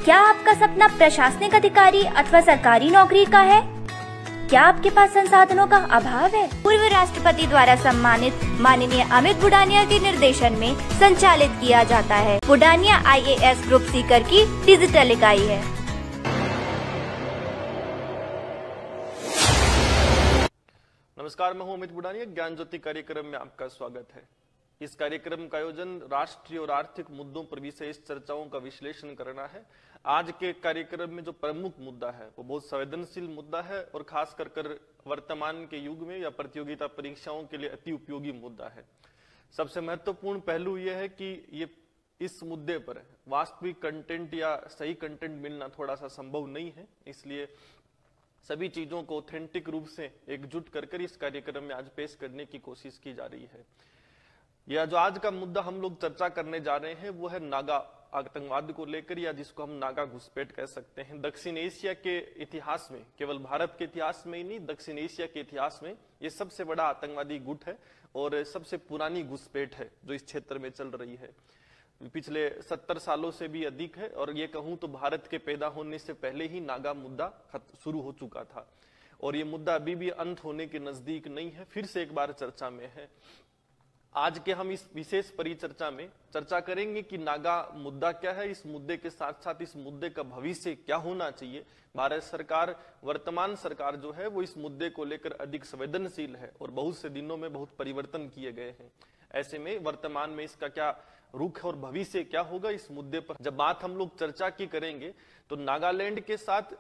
क्या आपका सपना प्रशासनिक अधिकारी अथवा सरकारी नौकरी का है? क्या आपके पास संसाधनों का अभाव है? पूर्व राष्ट्रपति द्वारा सम्मानित माननीय अमित बुडानिया के निर्देशन में संचालित किया जाता है। बुडानिया IAS ग्रुप सीकर की डिजिटल इकाई है। नमस्कार, मैं हूं अमित बुडानिया। ज्ञान ज्योति कार्यक्रम में आपका स्वागत है। इस कार्यक्रम का आयोजन राष्ट्रीय और आर्थिक मुद्दों पर विशेष चर्चाओं का विश्लेषण करना है। आज के कार्यक्रम में जो प्रमुख मुद्दा है वो बहुत संवेदनशील मुद्दा है और खास कर वर्तमान के युग में या प्रतियोगिता परीक्षाओं के लिए अति उपयोगी मुद्दा है। सबसे महत्वपूर्ण पहलू यह है कि ये इस मुद्दे पर वास्तविक कंटेंट या सही कंटेंट मिलना थोड़ा सा संभव नहीं है, इसलिए सभी चीजों को ऑथेंटिक रूप से एकजुट कर इस कार्यक्रम में आज पेश करने की कोशिश की जा रही है। यह जो आज का मुद्दा हम लोग चर्चा करने जा रहे हैं वो है नागा आतंकवाद को लेकर, या जिसको हम नागा घुसपैठ कह सकते हैं। दक्षिण एशिया के इतिहास में, केवल भारत के इतिहास में ही नहीं, दक्षिण एशिया के इतिहास में ये सबसे बड़ा आतंकवादी गुट है और सबसे पुरानी घुसपैठ है जो इस क्षेत्र में चल रही है। पिछले 70 सालों से भी अधिक है और ये कहूं तो भारत के पैदा होने से पहले ही नागा मुद्दा शुरू हो चुका था और ये मुद्दा अभी भी अंत होने के नजदीक नहीं है, फिर से एक बार चर्चा में है। आज के हम इस विशेष परिचर्चा में चर्चा करेंगे कि नागा मुद्दा क्या है, इस मुद्दे के साथ साथ इस मुद्दे का भविष्य क्या होना चाहिए। भारत सरकार, वर्तमान सरकार जो है वो इस मुद्दे को लेकर अधिक संवेदनशील है और बहुत से दिनों में बहुत परिवर्तन किए गए हैं। ऐसे में वर्तमान में इसका क्या रुख और भविष्य क्या होगा, इस मुद्दे पर जब बात हम लोग चर्चा की करेंगे तो नागालैंड के साथ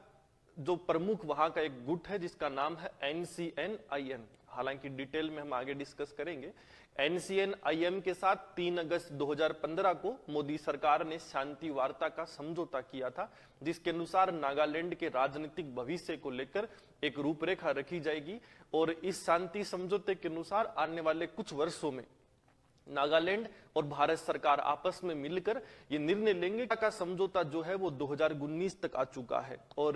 जो प्रमुख वहां का एक गुट है जिसका नाम है NCNIM, हालांकि डिटेल में हम आगे डिस्कस करेंगे। NCNIM के साथ 3 अगस्त 2015 को मोदी सरकार ने शांति वार्ता का समझौता किया था, जिसके अनुसार नागालैंड के राजनीतिक भविष्य को लेकर एक रूपरेखा रखी जाएगी और इस शांति समझौते के अनुसार आने वाले कुछ वर्षों में नागालैंड और भारत सरकार आपस में मिलकर ये निर्णय लेंगे। का समझौता जो है वो 2019 तक आ चुका है और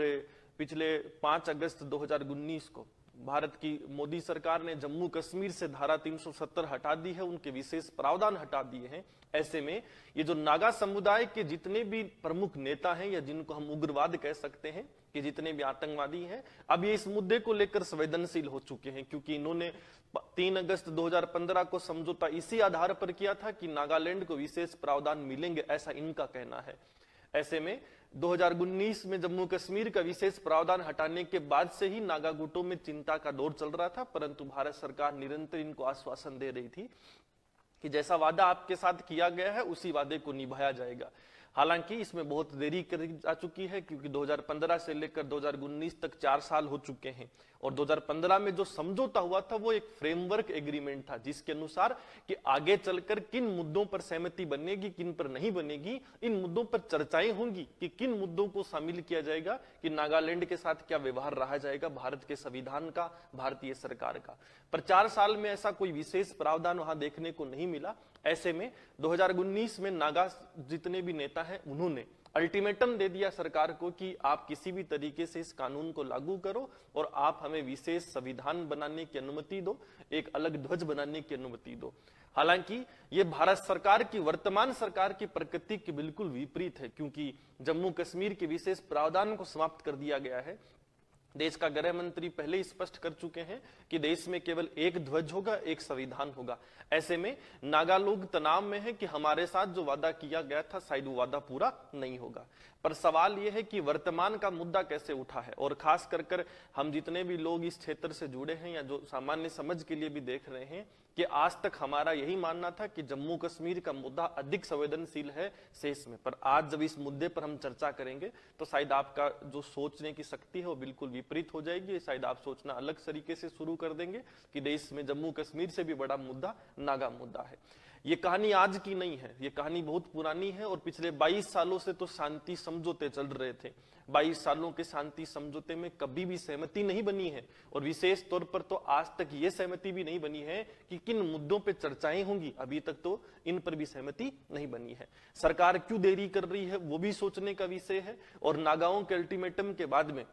पिछले 5 अगस्त 2019 को भारत की मोदी सरकार ने जम्मू कश्मीर से धारा 370 हटा दी है, उनके विशेष प्रावधान हटा दिए हैं। ऐसे में ये जो नागा समुदाय के जितने भी प्रमुख नेता हैं या जिनको हम उग्रवाद कह सकते हैं, कि जितने भी आतंकवादी हैं, अब ये इस मुद्दे को लेकर संवेदनशील हो चुके हैं, क्योंकि इन्होंने 3 अगस्त 2015 को समझौता इसी आधार पर किया था कि नागालैंड को विशेष प्रावधान मिलेंगे, ऐसा इनका कहना है। ऐसे में 2019 में जम्मू कश्मीर का विशेष प्रावधान हटाने के बाद से ही नागा गुटों में चिंता का दौर चल रहा था, परंतु भारत सरकार निरंतर इनको आश्वासन दे रही थी कि जैसा वादा आपके साथ किया गया है उसी वादे को निभाया जाएगा। हालांकि इसमें बहुत देरी करी जा चुकी है, क्योंकि 2015 से लेकर 2019 तक 4 साल हो चुके हैं और 2015 में जो समझौता हुआ था वो एक फ्रेमवर्क एग्रीमेंट था, जिसके अनुसार कि आगे चलकर किन मुद्दों पर सहमति बनेगी, किन पर नहीं बनेगी, इन मुद्दों पर चर्चाएं होंगी कि किन मुद्दों को शामिल किया जाएगा, कि नागालैंड के साथ क्या व्यवहार रहा जाएगा भारत के संविधान का, भारतीय सरकार का। पर 4 साल में ऐसा कोई विशेष प्रावधान वहां देखने को नहीं मिला। ऐसे में 2019 में नागा जितने भी नेता हैं उन्होंने अल्टीमेटम दे दिया सरकार को कि आप किसी भी तरीके से इस कानून को लागू करो और आप हमें विशेष संविधान बनाने की अनुमति दो, एक अलग ध्वज बनाने की अनुमति दो। हालांकि ये भारत सरकार की, वर्तमान सरकार की प्रकृति के बिल्कुल विपरीत है, क्योंकि जम्मू कश्मीर के विशेष प्रावधान को समाप्त कर दिया गया है। देश का गृह मंत्री पहले ही स्पष्ट कर चुके हैं कि देश में केवल एक ध्वज होगा, एक संविधान होगा। ऐसे में नागा लोग तनाव में है कि हमारे साथ जो वादा किया गया था शायद वो वादा पूरा नहीं होगा। पर सवाल यह है कि वर्तमान का मुद्दा कैसे उठा है, और खास कर हम जितने भी लोग इस क्षेत्र से जुड़े हैं या जो सामान्य समझ के लिए भी देख रहे हैं, कि आज तक हमारा यही मानना था कि जम्मू कश्मीर का मुद्दा अधिक संवेदनशील है शेष में। पर आज जब इस मुद्दे पर हम चर्चा करेंगे तो शायद आपका जो सोचने की शक्ति है वो बिल्कुल विपरीत हो जाएगी। शायद आप सोचना अलग तरीके से शुरू कर देंगे कि देश में जम्मू कश्मीर से भी बड़ा मुद्दा नागा मुद्दा है। ये कहानी आज की नहीं है, ये कहानी बहुत पुरानी है और पिछले 22 सालों से तो शांति समझौते चल रहे थे। 22 सालों के शांति समझौते में कभी भी सहमति नहीं बनी है और विशेष तौर पर तो आज तक ये सहमति भी नहीं बनी है कि किन मुद्दों पे चर्चाएं होंगी। अभी तक तो इन पर भी सहमति नहीं बनी है। सरकार क्यों देरी कर रही है वो भी सोचने का विषय है। और नागाओं के अल्टीमेटम के बाद में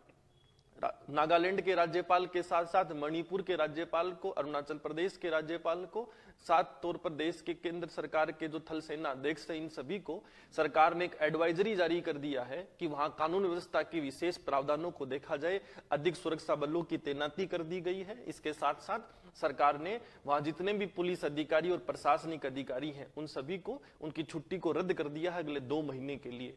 नागालैंड के राज्यपाल के साथ साथ मणिपुर के राज्यपाल को, अरुणाचल प्रदेश के राज्यपाल को, साथ तौर पर देश के केंद्र सरकार के जो थल सेना अध्यक्ष है, इन सभी को सरकार ने एक एडवाइजरी जारी कर दिया है कि वहां कानून व्यवस्था की विशेष प्रावधानों को देखा जाए। अधिक सुरक्षा बलों की तैनाती कर दी गई है। इसके साथ साथ सरकार ने वहां जितने भी पुलिस अधिकारी और प्रशासनिक अधिकारी हैं, उन सभी को उनकी छुट्टी को रद्द कर दिया है अगले 2 महीने के लिए।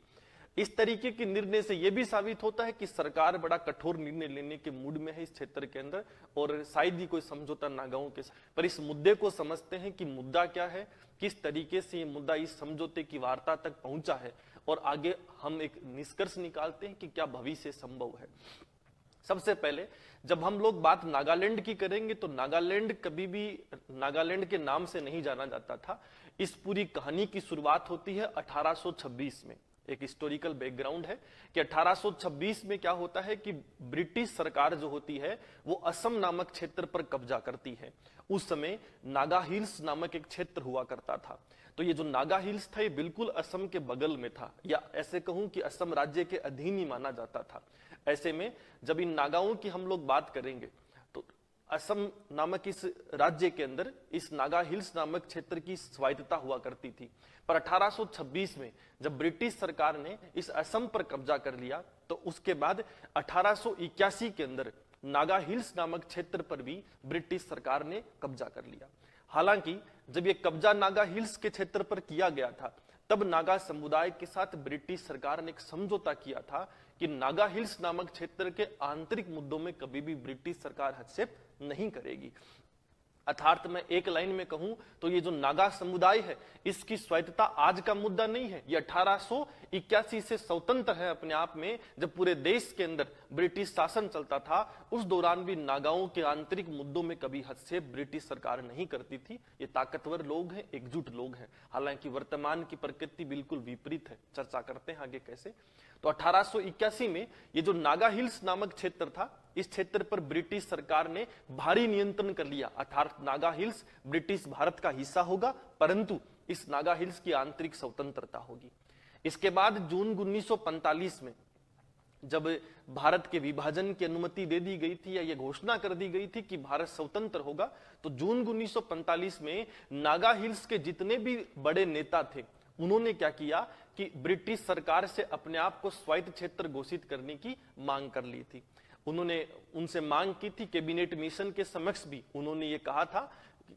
इस तरीके के निर्णय से यह भी साबित होता है कि सरकार बड़ा कठोर निर्णय लेने के मूड में है इस क्षेत्र के अंदर, और शायद ही कोई समझौता नागाओं के साथ। पर इस मुद्दे को समझते हैं कि मुद्दा क्या है, किस तरीके से ये मुद्दा इस समझौते की वार्ता तक पहुंचा है, और आगे हम एक निष्कर्ष निकालते हैं कि क्या भविष्य संभव है। सबसे पहले जब हम लोग बात नागालैंड की करेंगे तो नागालैंड कभी भी नागालैंड के नाम से नहीं जाना जाता था। इस पूरी कहानी की शुरुआत होती है 1826 में। एक हिस्टोरिकल बैकग्राउंड है कि 1826 में क्या होता है कि ब्रिटिश सरकार जो होती है वो असम नामक क्षेत्र पर कब्जा करती है। उस समय नागा हिल्स नामक एक क्षेत्र हुआ करता था। तो ये जो नागा हिल्स था ये बिल्कुल असम के बगल में था, या ऐसे कहूं कि असम राज्य के अधीन ही माना जाता था। ऐसे में जब इन नागाओं की हम लोग बात करेंगे तो असम नामक इस राज्य के अंदर इस नागा हिल्स नामक क्षेत्र की स्वायत्तता हुआ करती थी। पर 1826 में जब ब्रिटिश सरकार ने इस असम पर कब्जा कर लिया तो उसके बाद 1881 के अंदर नागा हिल्स नामक क्षेत्र पर भी ब्रिटिश सरकार ने कब्जा कर लिया। हालांकि जब ये कब्जा नागा हिल्स के क्षेत्र पर किया गया था तब नागा समुदाय के साथ ब्रिटिश सरकार ने एक समझौता किया था कि नागा हिल्स नामक क्षेत्र के आंतरिक मुद्दों में कभी भी ब्रिटिश सरकार हस्तक्षेप नहीं करेगी। अर्थात मैं एक लाइन में कहूं तो ये जो नागा समुदाय है इसकी स्वायत्तता आज का मुद्दा नहीं है। ये 1881 से स्वतंत्र है अपने आप में। जब पूरे देश के अंदर ब्रिटिश शासन चलता था उस दौरान भी नागाओं के आंतरिक मुद्दों में कभी हस्तक्षेप ब्रिटिश सरकार नहीं करती थी। ये ताकतवर लोग हैं, एकजुट लोग हैं। हालांकि वर्तमान की प्रकृति बिल्कुल विपरीत है, चर्चा करते हैं आगे कैसे। तो 1881 में ये जो नागा हिल्स नामक क्षेत्र था इस क्षेत्र पर ब्रिटिश सरकार ने भारी नियंत्रण कर लिया। अर्थात नागा हिल्स ब्रिटिश भारत का हिस्सा होगा, परंतु इस नागा हिल्स की आंतरिक स्वतंत्रता होगी। इसके बाद जून 1945 में जब भारत के विभाजन की अनुमति दे दी गई थी या ये घोषणा कर दी गई थी कि भारत स्वतंत्र होगा, तो जून 1945 में नागा हिल्स के जितने भी बड़े नेता थे उन्होंने क्या किया कि ब्रिटिश सरकार से अपने आप को स्वायत्त क्षेत्र घोषित करने की मांग कर ली थी। उन्होंने उनसे मांग की थी, कैबिनेट मिशन के समक्ष भी उन्होंने ये कहा था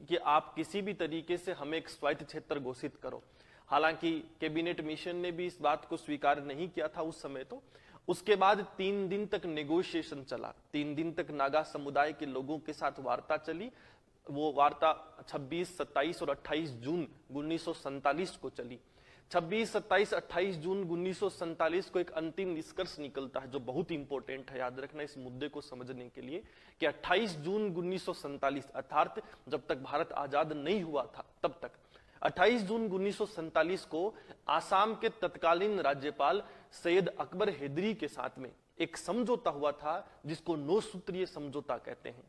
कि आप किसी भी तरीके से हमें एक स्वायत्त क्षेत्र घोषित करो। हालांकि कैबिनेट मिशन ने भी इस बात को स्वीकार नहीं किया था उस समय। तो उसके बाद 3 दिन तक नेगोशिएशन चला। 3 दिन तक नागा समुदाय के लोगों के साथ वार्ता चली। वो वार्ता 26, 27 और 28 जून 1947 को चली। 26, 27, 28 जून 1947 को एक अंतिम निष्कर्ष निकलता है जो बहुत इंपॉर्टेंट है, याद रखना इस मुद्दे को समझने के लिए, कि 28 जून 1947 अर्थात जब तक भारत आजाद नहीं हुआ था तब तक 28 जून 1947 को आसाम के तत्कालीन राज्यपाल सैयद अकबर हैदरी के साथ में एक समझौता हुआ था जिसको 9 सूत्रीय समझौता कहते हैं।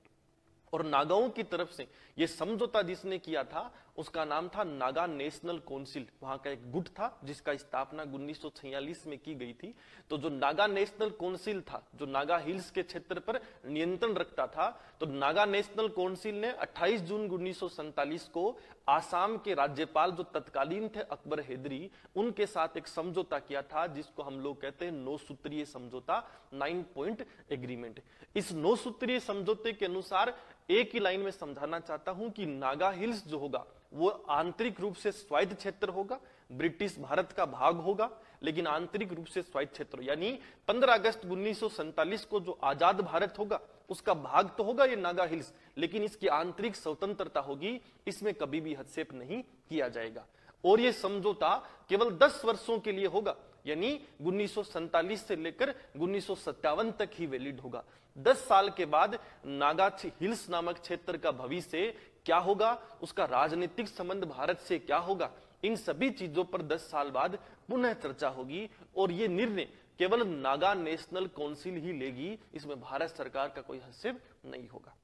और नागाओं की तरफ से यह समझौता जिसने किया था उसका नाम था नागा नेशनल काउंसिल। वहां का एक गुट था जिसका स्थापना 1946 में की गई थी। तो जो नागा नेशनल काउंसिल था जो नागा हिल्स के क्षेत्र पर नियंत्रण रखता था, तो नागा नेशनल काउंसिल ने 28 जून 1947 को आसाम के राज्यपाल जो तत्कालीन थे अकबर हैदरी, उनके साथ एक समझौता किया था जिसको हम लोग कहते हैं 9 सूत्रीय समझौता, 9 पॉइंट एग्रीमेंट। इस 9 सूत्रीय समझौते के अनुसार एक ही लाइन में समझाना चाहता हूं कि नागा हिल्स जो होगा वो आंतरिक रूप से स्वायत्त क्षेत्र होगा, ब्रिटिश भारत का भाग होगा, लेकिन आंतरिक रूप से स्वायत्त क्षेत्र, यानी 15 अगस्त 1947 को जो आजाद भारत होगा उसका भाग तो होगा ये नागा हिल्स, लेकिन इसकी आंतरिक स्वतंत्रता होगी, इसमें कभी भी हस्तक्षेप नहीं किया जाएगा। और ये समझौता केवल 10 वर्षों के लिए होगा, यानी 1947 से लेकर 1957 तक ही वैलिड होगा। 10 साल के बाद नागा हिल्स नामक क्षेत्र का भविष्य क्या होगा, उसका राजनीतिक संबंध भारत से क्या होगा, इन सभी चीजों पर 10 साल बाद पुनः चर्चा होगी। और ये निर्णय केवल नागा नेशनल काउंसिल ही लेगी, इसमें भारत सरकार का कोई हस्तक्षेप नहीं होगा।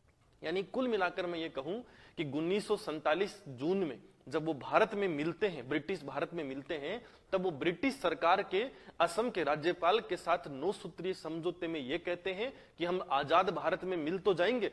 यानी कुल मिलाकर मैं ये कहूं कि 1947 जून में जब वो भारत में मिलते हैं, ब्रिटिश भारत में मिलते हैं, तब वो ब्रिटिश सरकार के असम के राज्यपाल के साथ 9 सूत्रीय समझौते में ये कहते हैं कि हम आजाद भारत में मिल तो जाएंगे,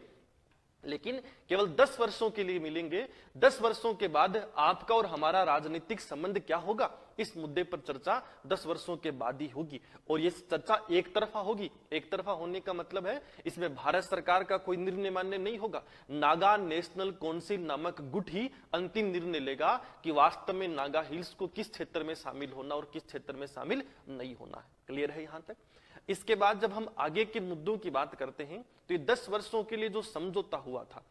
लेकिन केवल 10 वर्षों के लिए मिलेंगे। 10 वर्षों के बाद आपका और हमारा राजनीतिक संबंध क्या होगा, इस मुद्दे पर चर्चा 10 वर्षों के बाद ही होगी। और ये चर्चा एक तरफा होगी। एक तरफा होने का मतलब है इसमें भारत सरकार का कोई निर्णय मान्य नहीं होगा। नागा नेशनल काउंसिल नामक गुट ही अंतिम निर्णय लेगा कि वास्तव में नागा हिल्स को किस क्षेत्र में शामिल होना और किस क्षेत्र में शामिल नहीं होना है। क्लियर है यहां तक? इसके बाद जब हम आगे के मुद्दों की बात करते हैं तो ये 10 वर्षों के लिए जो समझौता हुआ था,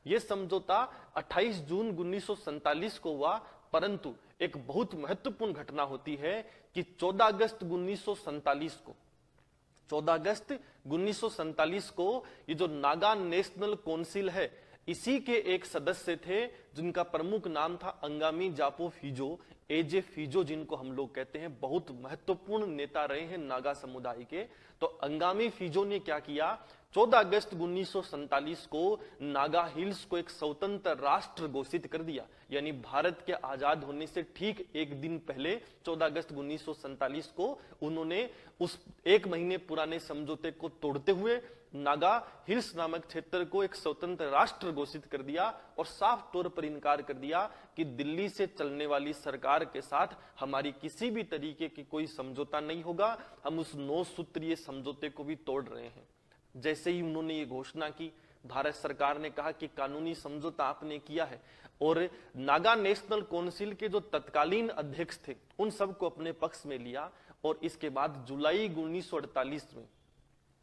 यह समझौता 28 जून 1947 को हुआ, परंतु एक बहुत महत्वपूर्ण घटना होती है कि 14 अगस्त 1947 को ये जो नागा नेशनल काउंसिल है, इसी के एक सदस्य थे जिनका प्रमुख नाम था अंगामी जापो फिजो, एजे फिजो जिनको हम लोग कहते हैं। बहुत महत्वपूर्ण नेता रहे हैं नागा समुदाय के। तो अंगामी फिजो ने क्या किया, 14 अगस्त 1947 को नागा हिल्स को एक स्वतंत्र राष्ट्र घोषित कर दिया। यानी भारत के आजाद होने से ठीक एक दिन पहले 14 अगस्त 1947 को उन्होंने उस 1 महीने पुराने समझौते को तोड़ते हुए नागा हिल्स नामक क्षेत्र को एक स्वतंत्र राष्ट्र घोषित कर दिया और साफ तौर पर इनकार कर दिया कि दिल्ली से चलने वाली सरकार के साथ हमारी किसी भी तरीके की कोई समझौता नहीं होगा, हम उस 9 सूत्रीय समझौते को भी तोड़ रहे हैं। जैसे ही उन्होंने ये घोषणा की, भारत सरकार ने कहा कि कानूनी समझौता आपने किया है, और नागा नेशनल काउंसिल के जो तत्कालीन अध्यक्ष थे उन सबको अपने पक्ष में लिया। और इसके बाद जुलाई 1948 में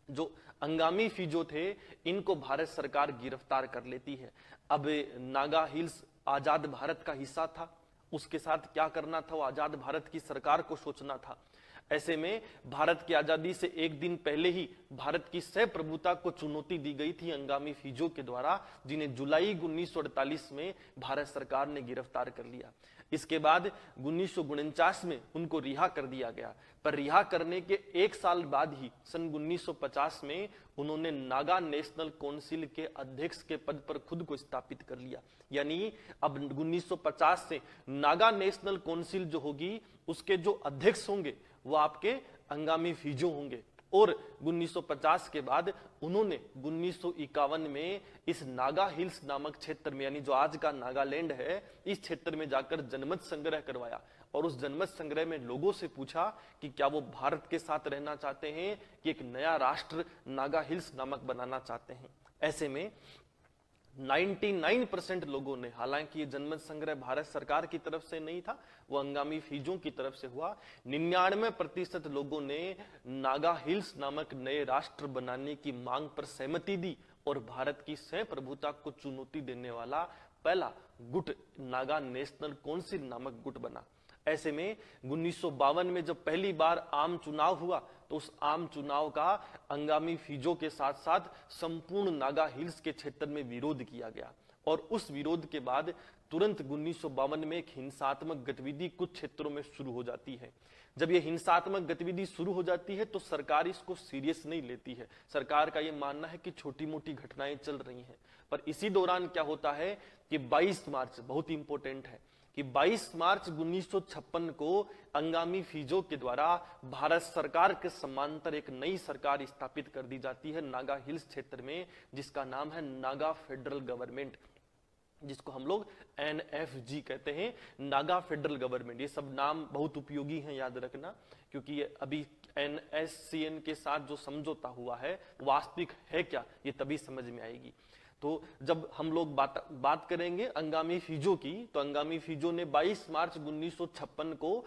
जो अंगामी फिजो थे, इनको भारत सरकार गिरफ्तार कर लेती है। अब नागा हिल्स आजाद भारत का हिस्सा था, उसके साथ क्या करना था वो आजाद भारत की सरकार को सोचना था। ऐसे में भारत की आजादी से एक दिन पहले ही भारत की सहप्रभुता को चुनौती दी गई थी अंगामी फिजो के द्वारा, जिन्हें जुलाई 1948 में भारत सरकार ने गिरफ्तार कर लिया। इसके बाद 1949 में उनको रिहा कर दिया गया, पर रिहा करने के 1 साल बाद ही सन 1950 में उन्होंने नागा नेशनल काउंसिल के अध्यक्ष के पद पर खुद को स्थापित कर लिया। यानी अब 1950 से नागा नेशनल काउंसिल जो होगी उसके जो अध्यक्ष होंगे वो आपके अंगामी फिजो होंगे। और 1950 के बाद उन्होंने 1951 में इस नागा हिल्स नामक क्षेत्र में, यानी जो आज का नागालैंड है, इस क्षेत्र में जाकर जनमत संग्रह करवाया और उस जनमत संग्रह में लोगों से पूछा कि क्या वो भारत के साथ रहना चाहते हैं कि एक नया राष्ट्र नागा हिल्स नामक बनाना चाहते हैं। ऐसे में 99% लोगों ने, हालांकि ये जनमत संग्रह भारत सरकार की तरफ से नहीं था, वो अंगामी फिजो की तरफ से हुआ, 99% लोगों ने नागा हिल्स नामक नए राष्ट्र बनाने की मांग पर सहमति दी और भारत की सहप्रभुता को चुनौती देने वाला पहला गुट नागा नेशनल काउंसिल नामक गुट बना। ऐसे में 1952 में जब पहली बार आम चुनाव हुआ तो उस आम चुनाव का अंगामी फिजो के साथ साथ संपूर्ण नागा हिल्स के क्षेत्र में विरोध किया गया। और उस विरोध के बाद तुरंत 1952 में एक हिंसात्मक गतिविधि कुछ क्षेत्रों में शुरू हो जाती है। जब ये हिंसात्मक गतिविधि शुरू हो जाती है तो सरकार इसको सीरियस नहीं लेती है। सरकार का ये मानना है कि छोटी मोटी घटनाएं चल रही हैं। पर इसी दौरान क्या होता है कि 22 मार्च, बहुत इंपॉर्टेंट है कि 22 मार्च 1956 को अंगामी फिजो के द्वारा भारत सरकार के समांतर एक नई सरकार स्थापित कर दी जाती है नागा हिल्स क्षेत्र में, जिसका नाम है नागा फेडरल गवर्नमेंट, जिसको हम लोग NFG कहते हैं, नागा फेडरल गवर्नमेंट। ये सब नाम बहुत उपयोगी हैं, याद रखना, क्योंकि ये अभी NSCN के साथ जो समझौता हुआ है वास्तविक है क्या, ये तभी समझ में आएगी। तो जब हम लोग बात करेंगे अंगामी फिजो की, तो अंगामी फिजो ने 22 मार्च 1956 को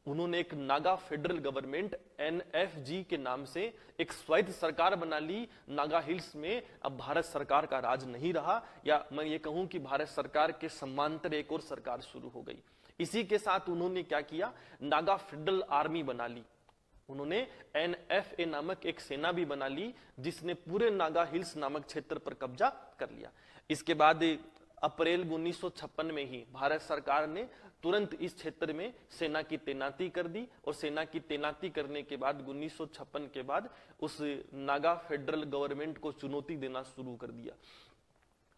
उन्होंने एक नागा फेडरल गवर्नमेंट NFG के नाम से एक स्वायत्त सरकार बना ली नागा हिल्स में। अब भारत सरकार का राज नहीं रहा, या मैं ये कहूं कि भारत सरकार के समांतर एक और सरकार शुरू हो गई। इसी के साथ उन्होंने क्या किया, नागा फेडरल आर्मी बना ली। उन्होंने NFA नामक एक सेना भी बना ली जिसने पूरे नागा हिल्स नामक क्षेत्र पर कब्जा कर लिया। इसके बाद अप्रैल 1956 में ही भारत सरकार ने तुरंत इस क्षेत्र में सेना की तैनाती कर दी और सेना की तैनाती करने के बाद 1956 के बाद उस नागा फेडरल गवर्नमेंट को चुनौती देना शुरू कर दिया।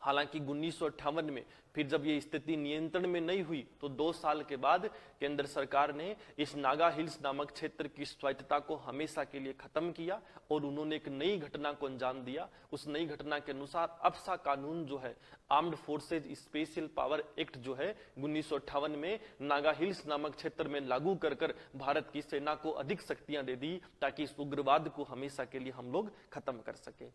हालांकि 1958 में फिर जब ये स्थिति नियंत्रण में नहीं हुई तो 2 साल के बाद केंद्र सरकार ने इस नागा हिल्स नामक क्षेत्र की स्वायत्तता को हमेशा के लिए खत्म किया और उन्होंने एक नई घटना को अंजाम दिया। उस नई घटना के अनुसार अफसा कानून जो है, armed forces special power act जो है 1958 में नागा हिल्स नामक क्षेत्र में लागू कर भारत की सेना को अधिक शक्तियां दे दी ताकि इस उग्रवाद को हमेशा के लिए हम लोग खत्म कर सके।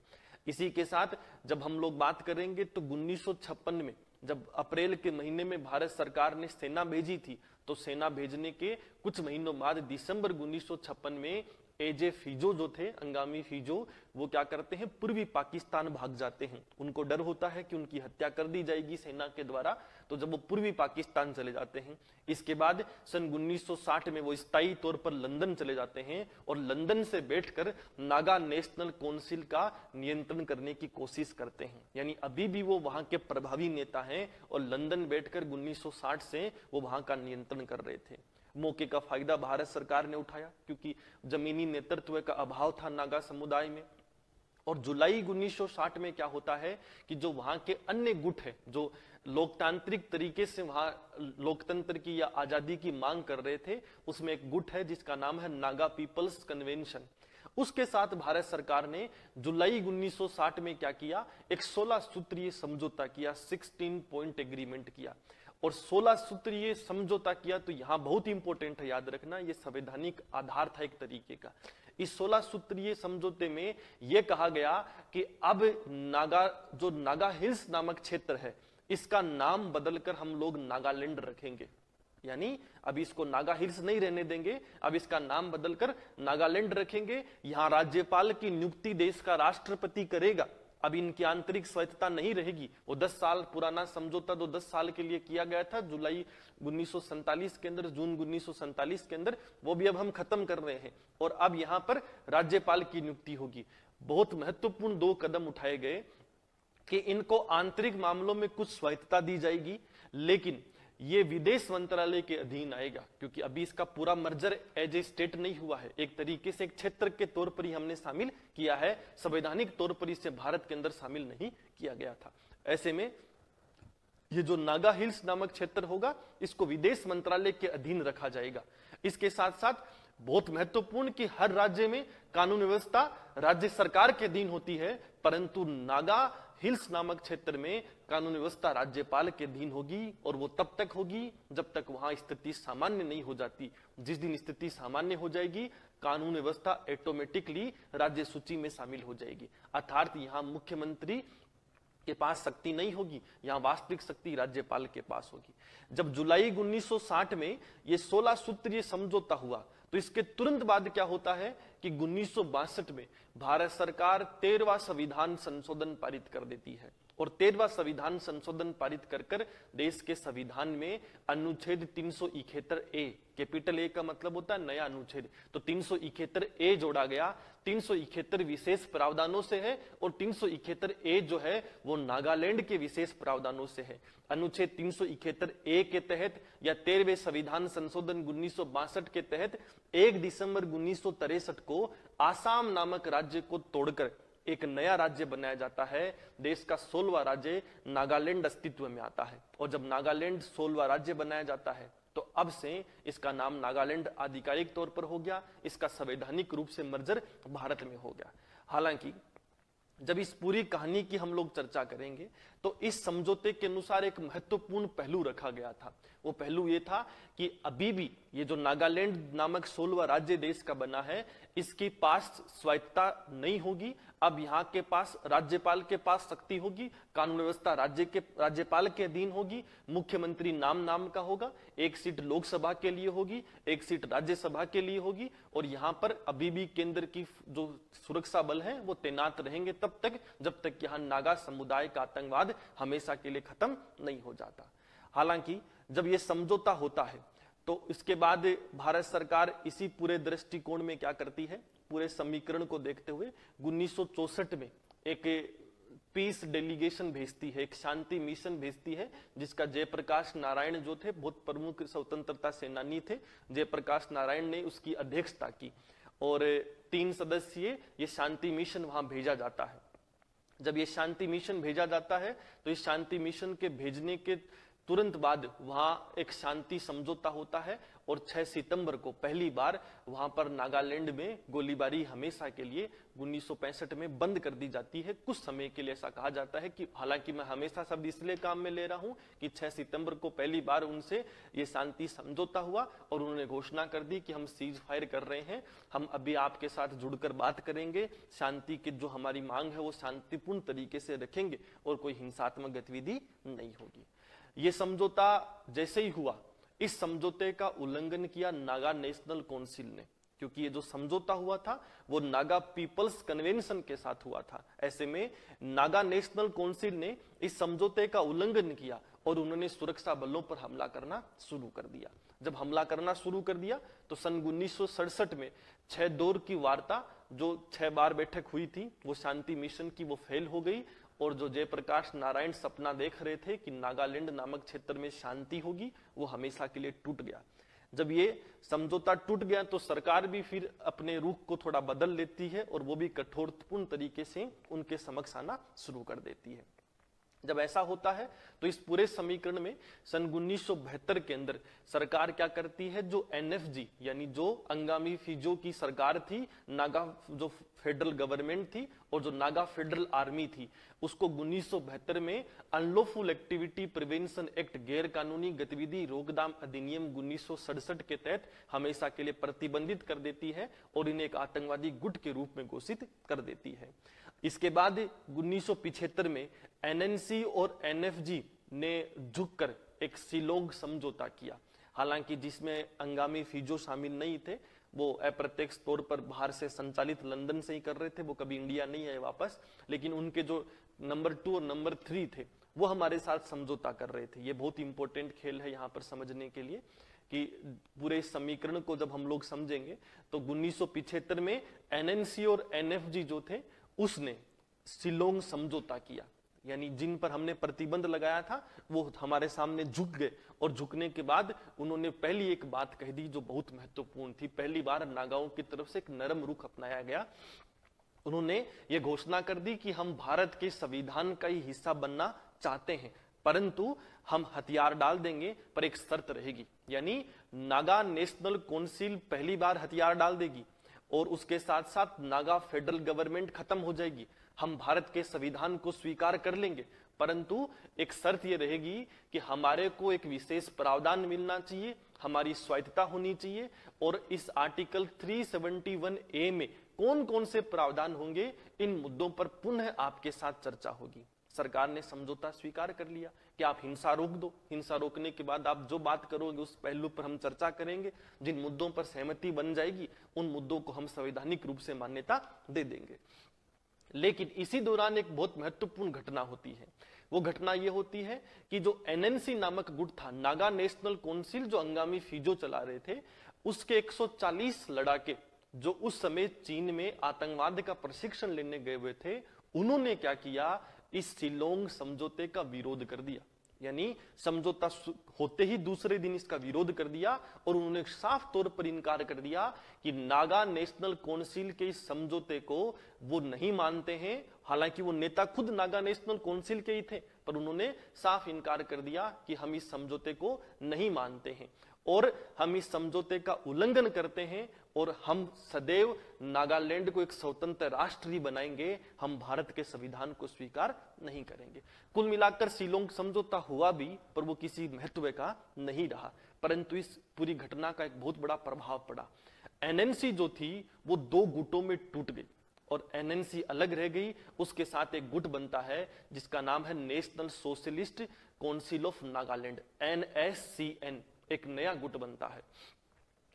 इसी के साथ जब हम लोग बात करेंगे तो 1956 में जब अप्रैल के महीने में भारत सरकार ने सेना भेजी थी, तो सेना भेजने के कुछ महीनों बाद दिसंबर 1956 में एजे फिजो जो थे, अंगामी फिजो, वो क्या करते हैं, पूर्वी पाकिस्तान भाग जाते हैं। उनको डर होता है कि उनकी हत्या कर दी जाएगी सेना के द्वारा, तो जब वो पूर्वी पाकिस्तान चले जाते हैं, इसके बाद सन 1960 में वो स्थायी तौर पर लंदन चले जाते हैं और लंदन से बैठकर नागा नेशनल काउंसिल का नियंत्रण करने की कोशिश करते हैं। यानी अभी भी वो वहां के प्रभावी नेता हैं और लंदन बैठकर 1960 से वो वहां का नियंत्रण कर रहे थे। मौके का फायदा भारत सरकार ने उठाया क्योंकि जमीनी नेतृत्व का अभाव था नागा समुदाय में। और जुलाई 1960 में क्या होता है कि जो वहां के अन्य गुट है जो लोकतांत्रिक तरीके से वहां लोकतंत्र की या आजादी की मांग कर रहे थे, उसमें एक गुट है जिसका नाम है नागा पीपल्स कन्वेंशन। उसके साथ भारत सरकार ने जुलाई 1960 में क्या किया, एक 16 सूत्रीय समझौता किया, 16 पॉइंट एग्रीमेंट किया। और 16 सूत्रीय समझौता किया तो यहां बहुत इंपॉर्टेंट है, याद रखना, ये संवैधानिक आधार था एक तरीके का। इस 16 सूत्रीय समझौते में यह कहा गया कि अब नागा हिल्स नामक क्षेत्र है, इसका नाम बदलकर हम लोग नागालैंड रखेंगे। यानी अब इसको नागा हिल्स नहीं रहने देंगे, अब इसका नाम बदलकर नागालैंड रखेंगे। यहां राज्यपाल की नियुक्ति देश का राष्ट्रपति करेगा। अब इनकी आंतरिक स्वायत्तता नहीं रहेगी। वो 10 साल पुराना समझौता जो 10 साल के लिए किया गया था जुलाई 1947 के अंदर, जून 1947 के अंदर, वो भी अब हम खत्म कर रहे हैं और अब यहां पर राज्यपाल की नियुक्ति होगी। बहुत महत्वपूर्ण 2 कदम उठाए गए कि इनको आंतरिक मामलों में कुछ स्वायत्तता दी जाएगी, लेकिन ये विदेश मंत्रालय के अधीन आएगा क्योंकि अभी इसका पूरा मर्जर एज ए स्टेट नहीं हुआ है। एक तरीके से एक क्षेत्र के तौर पर ही हमने शामिल किया है, संवैधानिक तौर पर इसे भारत के अंदर शामिल नहीं किया गया था। ऐसे में ये जो नागा हिल्स नामक क्षेत्र होगा इसको विदेश मंत्रालय के अधीन रखा जाएगा। इसके साथ साथ बहुत महत्वपूर्ण कि हर राज्य में कानून व्यवस्था राज्य सरकार के अधीन होती है, परंतु नागा हिल्स नामक क्षेत्र में कानून व्यवस्था राज्यपाल के अधीन होगी और वो तब तक होगी जब तक वहां स्थिति सामान्य नहीं हो जाती। जिस दिन स्थिति सामान्य हो जाएगी, कानून व्यवस्था ऑटोमेटिकली राज्य सूची में शामिल हो जाएगी। अर्थात यहाँ मुख्यमंत्री के पास शक्ति नहीं होगी, यहाँ वास्तविक शक्ति राज्यपाल के पास होगी। जब जुलाई 1960 में ये 16 सूत्रीय समझौता हुआ तो इसके तुरंत बाद क्या होता है कि 1962 में भारत सरकार 13वां संविधान संशोधन पारित कर देती है और 13वां संविधान संशोधन पारित कर देश के संविधान में अनुच्छेद 371 ए, कैपिटल ए का मतलब होता है नया अनुच्छेद, तो 371 ए जोड़ा गया। 371 विशेष प्रावधानों से है और 371 ए जो है वो नागालैंड के विशेष प्रावधानों से है। अनुच्छेद 371 ए के तहत या 13वें संविधान संशोधन 1962 के तहत 1 दिसंबर 1963 को आसाम नामक राज्य को तोड़कर एक नया राज्य बनाया जाता है। देश का 16वां राज्य नागालैंड अस्तित्व में आता है और जब नागालैंड 16वां राज्य बनाया जाता है तो अब से इसका नाम नागालैंड आधिकारिक तौर पर हो गया, इसका संवैधानिक रूप से मर्जर भारत में हो गया। हालांकि जब इस पूरी कहानी की हम लोग चर्चा करेंगे तो इस समझौते के अनुसार एक महत्वपूर्ण पहलू रखा गया था। वो पहलू ये था कि अभी भी ये जो नागालैंड नामक 16वां राज्य देश का बना है, इसकी पास स्वायत्तता नहीं होगी। अब यहाँ के पास राज्यपाल के पास शक्ति होगी, कानून व्यवस्था राज्यपाल के अधीन होगी, मुख्यमंत्री नाम का होगा, 1 सीट लोकसभा के लिए होगी, 1 सीट राज्यसभा के लिए होगी और यहाँ पर अभी भी केंद्र की जो सुरक्षा बल है वो तैनात रहेंगे तब तक जब तक यहाँ नागा समुदाय का आतंकवाद हमेशा के लिए खत्म नहीं हो जाता। हालांकि जब ये समझौता होता है तो इसके बाद भारत सरकार इसी पूरे दृष्टिकोण में क्या करती है, पूरे समीकरण को देखते हुए 1964 में एक पीस डेलीगेशन भेजती है, एक शांति मिशन भेजती है, जिसका जयप्रकाश नारायण जो थे बहुत प्रमुख स्वतंत्रता सेनानी थे, जयप्रकाश नारायण ने उसकी अध्यक्षता की और 3 सदस्यीय ये शांति मिशन वहां भेजा जाता है। जब ये शांति मिशन भेजा जाता है तो इस शांति मिशन के भेजने के तुरंत बाद वहां एक शांति समझौता होता है और 6 सितंबर को पहली बार वहां पर नागालैंड में गोलीबारी हमेशा के लिए 1965 में बंद कर दी जाती है। कुछ समय के लिए ऐसा कहा जाता है कि हालांकि मैं हमेशा शब्द इसलिए काम में ले रहा हूं कि 6 सितंबर को पहली बार उनसे ये शांति समझौता हुआ और उन्होंने घोषणा कर दी कि हम सीज फायर कर रहे हैं, हम अभी आपके साथ जुड़कर बात करेंगे, शांति की जो हमारी मांग है वो शांतिपूर्ण तरीके से रखेंगे और कोई हिंसात्मक गतिविधि नहीं होगी। ये समझौता जैसे ही हुआ, इस समझौते का उल्लंघन किया नागा नेशनल काउंसिल ने, क्योंकि ये जो समझौता हुआ था वो नागा पीपल्स कन्वेंशन के साथ हुआ था। ऐसे में नागा नेशनल काउंसिल ने इस समझौते का उल्लंघन किया और उन्होंने सुरक्षा बलों पर हमला करना शुरू कर दिया। जब हमला करना शुरू कर दिया तो सन 1967 में 6 दौर की वार्ता जो 6 बार बैठक हुई थी वो शांति मिशन की, वो फेल हो गई और जो जयप्रकाश नारायण सपना देख रहे थे कि नागालैंड नामक क्षेत्र में शांति होगी, वो हमेशा के लिए टूट गया। जब ये समझौता टूट गया तो सरकार भी फिर अपने रुख को थोड़ा बदल लेती है और वो भी कठोरपूर्ण तरीके से उनके समक्ष आना शुरू कर देती है। जब ऐसा होता है तो इस पूरे समीकरण में सन 1972 के अंदर सरकार क्या करती है, जो एनएफजी यानी जो अंगामी फिजो की सरकार थी, नागा जो फेडरल गवर्नमेंट थी और जो नागा फेडरल आर्मी थी, उसको 1972 में अनलॉफुल एक्टिविटी प्रिवेंशन एक्ट, गैर कानूनी गतिविधि रोकथाम अधिनियम 1967 के तहत हमेशा के लिए प्रतिबंधित कर देती है और इन्हें एक आतंकवादी गुट के रूप में घोषित कर देती है। इसके बाद 1975 में एनएनसी और एनएफजी ने झुककर एक शिलोंग समझौता किया। हालांकि जिसमें अंगामी फिजो शामिल नहीं थे, वो अप्रत्यक्ष तौर पर बाहर से संचालित लंदन से ही कर रहे थे, वो कभी इंडिया नहीं आए वापस, लेकिन उनके जो नंबर 2 और नंबर 3 थे वो हमारे साथ समझौता कर रहे थे। ये बहुत इंपॉर्टेंट खेल है यहाँ पर समझने के लिए कि पूरे समीकरण को जब हम लोग समझेंगे तो 1975 में एनएनसी और एनएफजी जो थे उसने शिलोंग समझौता किया, यानी जिन पर हमने प्रतिबंध लगाया था वो हमारे सामने झुक गए और झुकने के बाद उन्होंने पहली एक बात कह दी जो बहुत महत्वपूर्ण थी। पहली बार नागाओं की तरफ से एक नरम रुख अपनाया गया। उन्होंने ये घोषणा कर दी कि हम भारत के संविधान का ही हिस्सा बनना चाहते हैं, परंतु हम हथियार डाल देंगे पर एक शर्त रहेगी, यानी नागा नेशनल काउंसिल पहली बार हथियार डाल देगी और उसके साथ साथ नागा फेडरल गवर्नमेंट खत्म हो जाएगी। हम भारत के संविधान को स्वीकार कर लेंगे, परंतु एक शर्त ये रहेगी कि हमारे को एक विशेष प्रावधान मिलना चाहिए, हमारी स्वायत्तता होनी चाहिए और इस आर्टिकल 371A में कौन कौन से प्रावधान होंगे, इन मुद्दों पर पुनः आपके साथ चर्चा होगी। सरकार ने समझौता स्वीकार कर लिया कि आप हिंसा रोक दो, हिंसा रोकने के बाद आप जो बात करोगे उस पहलू पर हम चर्चा करेंगे, जिन मुद्दों पर सहमति बन जाएगी उन मुद्दों को हम संवैधानिक रूप से मान्यता दे देंगे। लेकिन इसी दौरान एक बहुत महत्वपूर्ण घटना होती है। वो घटना ये होती है कि जो एनएनसी नामक गुट था, नागा नेशनल काउंसिल, जो अंगामी फिजो चला रहे थे, उसके 140 लड़ाके जो उस समय चीन में आतंकवाद का प्रशिक्षण लेने गए हुए थे, उन्होंने क्या किया, इस शिलोंग समझौते का विरोध कर दिया। यानी समझौता होते ही दूसरे दिन इसका विरोध कर दिया और उन्होंने साफ तौर पर इनकार कर दिया कि नागा नेशनल काउंसिल के इस समझौते को वो नहीं मानते हैं। हालांकि वो नेता खुद नागा नेशनल काउंसिल के ही थे, पर उन्होंने साफ इनकार कर दिया कि हम इस समझौते को नहीं मानते हैं और हम इस समझौते का उल्लंघन करते हैं और हम सदैव नागालैंड को एक स्वतंत्र राष्ट्र ही बनाएंगे, हम भारत के संविधान को स्वीकार नहीं करेंगे। कुल मिलाकर शिलोंग समझौता हुआ भी, पर वो किसी महत्व का नहीं रहा, परंतु इस पूरी घटना का एक बहुत बड़ा प्रभाव पड़ा। एनएनसी जो थी वो 2 गुटों में टूट गई और एनएनसी अलग रह गई। उसके साथ एक गुट बनता है जिसका नाम है national socialist council of Nagaland, NSCN, एक नया गुट बनता है।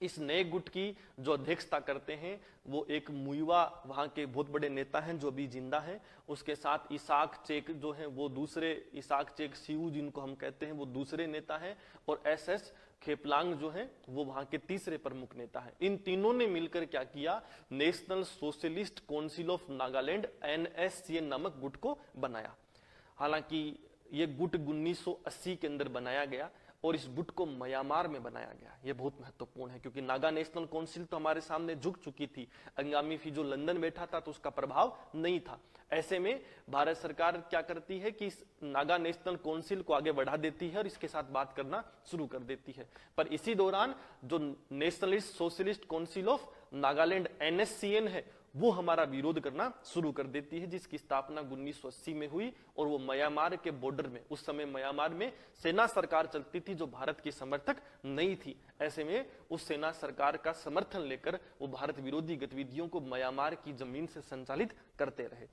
इस नए गुट की जो अध्यक्षता करते हैं वो एक मुइवा वहां के बहुत बड़े नेता हैं जो अभी जिंदा हैं। उसके साथ इसाक चेक जो हैं वो दूसरे, इसाक चेक सिऊ जिनको हम कहते हैं, वो दूसरे नेता हैं और SS खेपलांग जो हैं वो वहां के तीसरे प्रमुख नेता हैं। इन तीनों ने मिलकर क्या किया, national socialist council of Nagaland NSCN नामक गुट को बनाया। हालांकि ये गुट 1980 के अंदर बनाया गया और इस गुट को म्यांमार में बनाया गया। यह बहुत महत्वपूर्ण है क्योंकि नागा नेशनल काउंसिल तो हमारे सामने झुक चुकी थी, अंगामी फिजो लंदन बैठा था तो उसका प्रभाव नहीं था। ऐसे में भारत सरकार क्या करती है कि इस नागा नेशनल काउंसिल को आगे बढ़ा देती है और इसके साथ बात करना शुरू कर देती है। पर इसी दौरान जो nationalist socialist council of Nagaland NSCN है वो हमारा विरोध करना शुरू कर देती है, जिसकी स्थापना 1980 में हुई और वो म्यांमार के बॉर्डर में, उस समय म्यांमार में सेना सरकार चलती थी जो भारत की समर्थक नहीं थी। ऐसे में उस सेना सरकार का समर्थन लेकर वो भारत विरोधी गतिविधियों को म्यांमार की जमीन से संचालित करते रहे।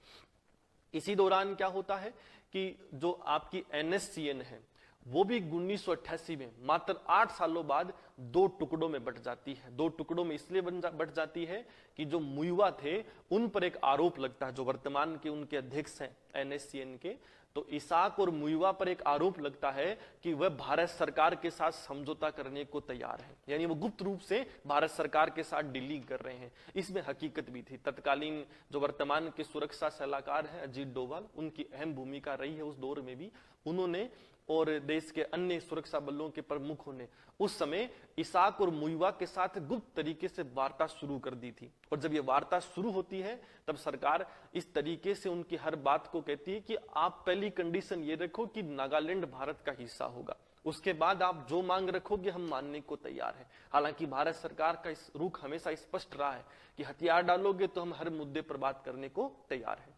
इसी दौरान क्या होता है कि जो आपकी NSCN है वो भी 1988 में मात्र 8 सालों बाद 2 टुकड़ों में बट जाती है। 2 टुकड़ों में इसलिए बट जाती है कि जो मुइवा थे उन पर एक आरोप लगता है, जो वर्तमान के उनके अध्यक्ष हैं NSCN के, तो इसाक और मुइवा पर एक आरोप लगता है कि वह भारत सरकार के साथ समझौता करने को तैयार है, यानी वो गुप्त रूप से भारत सरकार के साथ डीलिंग कर रहे हैं। इसमें हकीकत भी थी। तत्कालीन जो वर्तमान के सुरक्षा सलाहकार हैं अजीत डोभाल, उनकी अहम भूमिका रही है उस दौर में भी। उन्होंने और देश के अन्य सुरक्षा बलों के प्रमुखों ने उस समय इसाक और मुइवा के साथ गुप्त तरीके से वार्ता शुरू कर दी थी। और जब ये वार्ता शुरू होती है तब सरकार इस तरीके से उनकी हर बात को कहती है कि आप पहली कंडीशन ये रखो कि नागालैंड भारत का हिस्सा होगा, उसके बाद आप जो मांग रखोगे हम मानने को तैयार हैं। हालांकि भारत सरकार का इस रुख हमेशा स्पष्ट रहा है कि हथियार डालोगे तो हम हर मुद्दे पर बात करने को तैयार हैं।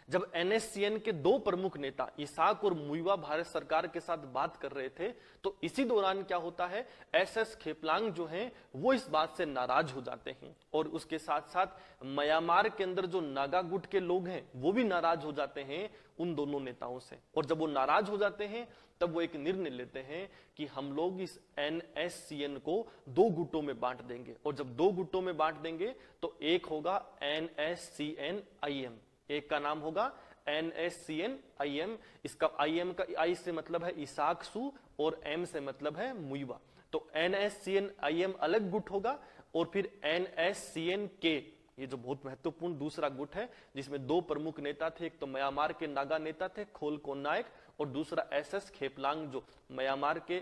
जब NSCN के 2 प्रमुख नेता इसाक और मुइवा भारत सरकार के साथ बात कर रहे थे तो इसी दौरान क्या होता है, SS खेपलांग जो हैं वो इस बात से नाराज हो जाते हैं और उसके साथ साथ म्यांमार के अंदर जो नागा गुट के लोग हैं वो भी नाराज हो जाते हैं उन दोनों नेताओं से। और जब वो नाराज हो जाते हैं तब वो एक निर्णय लेते हैं कि हम लोग इस NSCN को 2 गुटों में बांट देंगे। और जब 2 गुटों में बांट देंगे तो एक होगा NSCN-IM, एक का नाम होगा NSCN-IM। इसका IM का I से मतलब है इसाक सू और M से मतलब है मुइवा। तो NSCN-IM अलग गुट होगा और फिर NSCN-K, ये जो बहुत महत्वपूर्ण दूसरा गुट है जिसमें 2 प्रमुख नेता थे, एक तो म्यांमार के नागा नेता थे खोल कोनायक और दूसरा SS खेपलांग जो म्यांमार के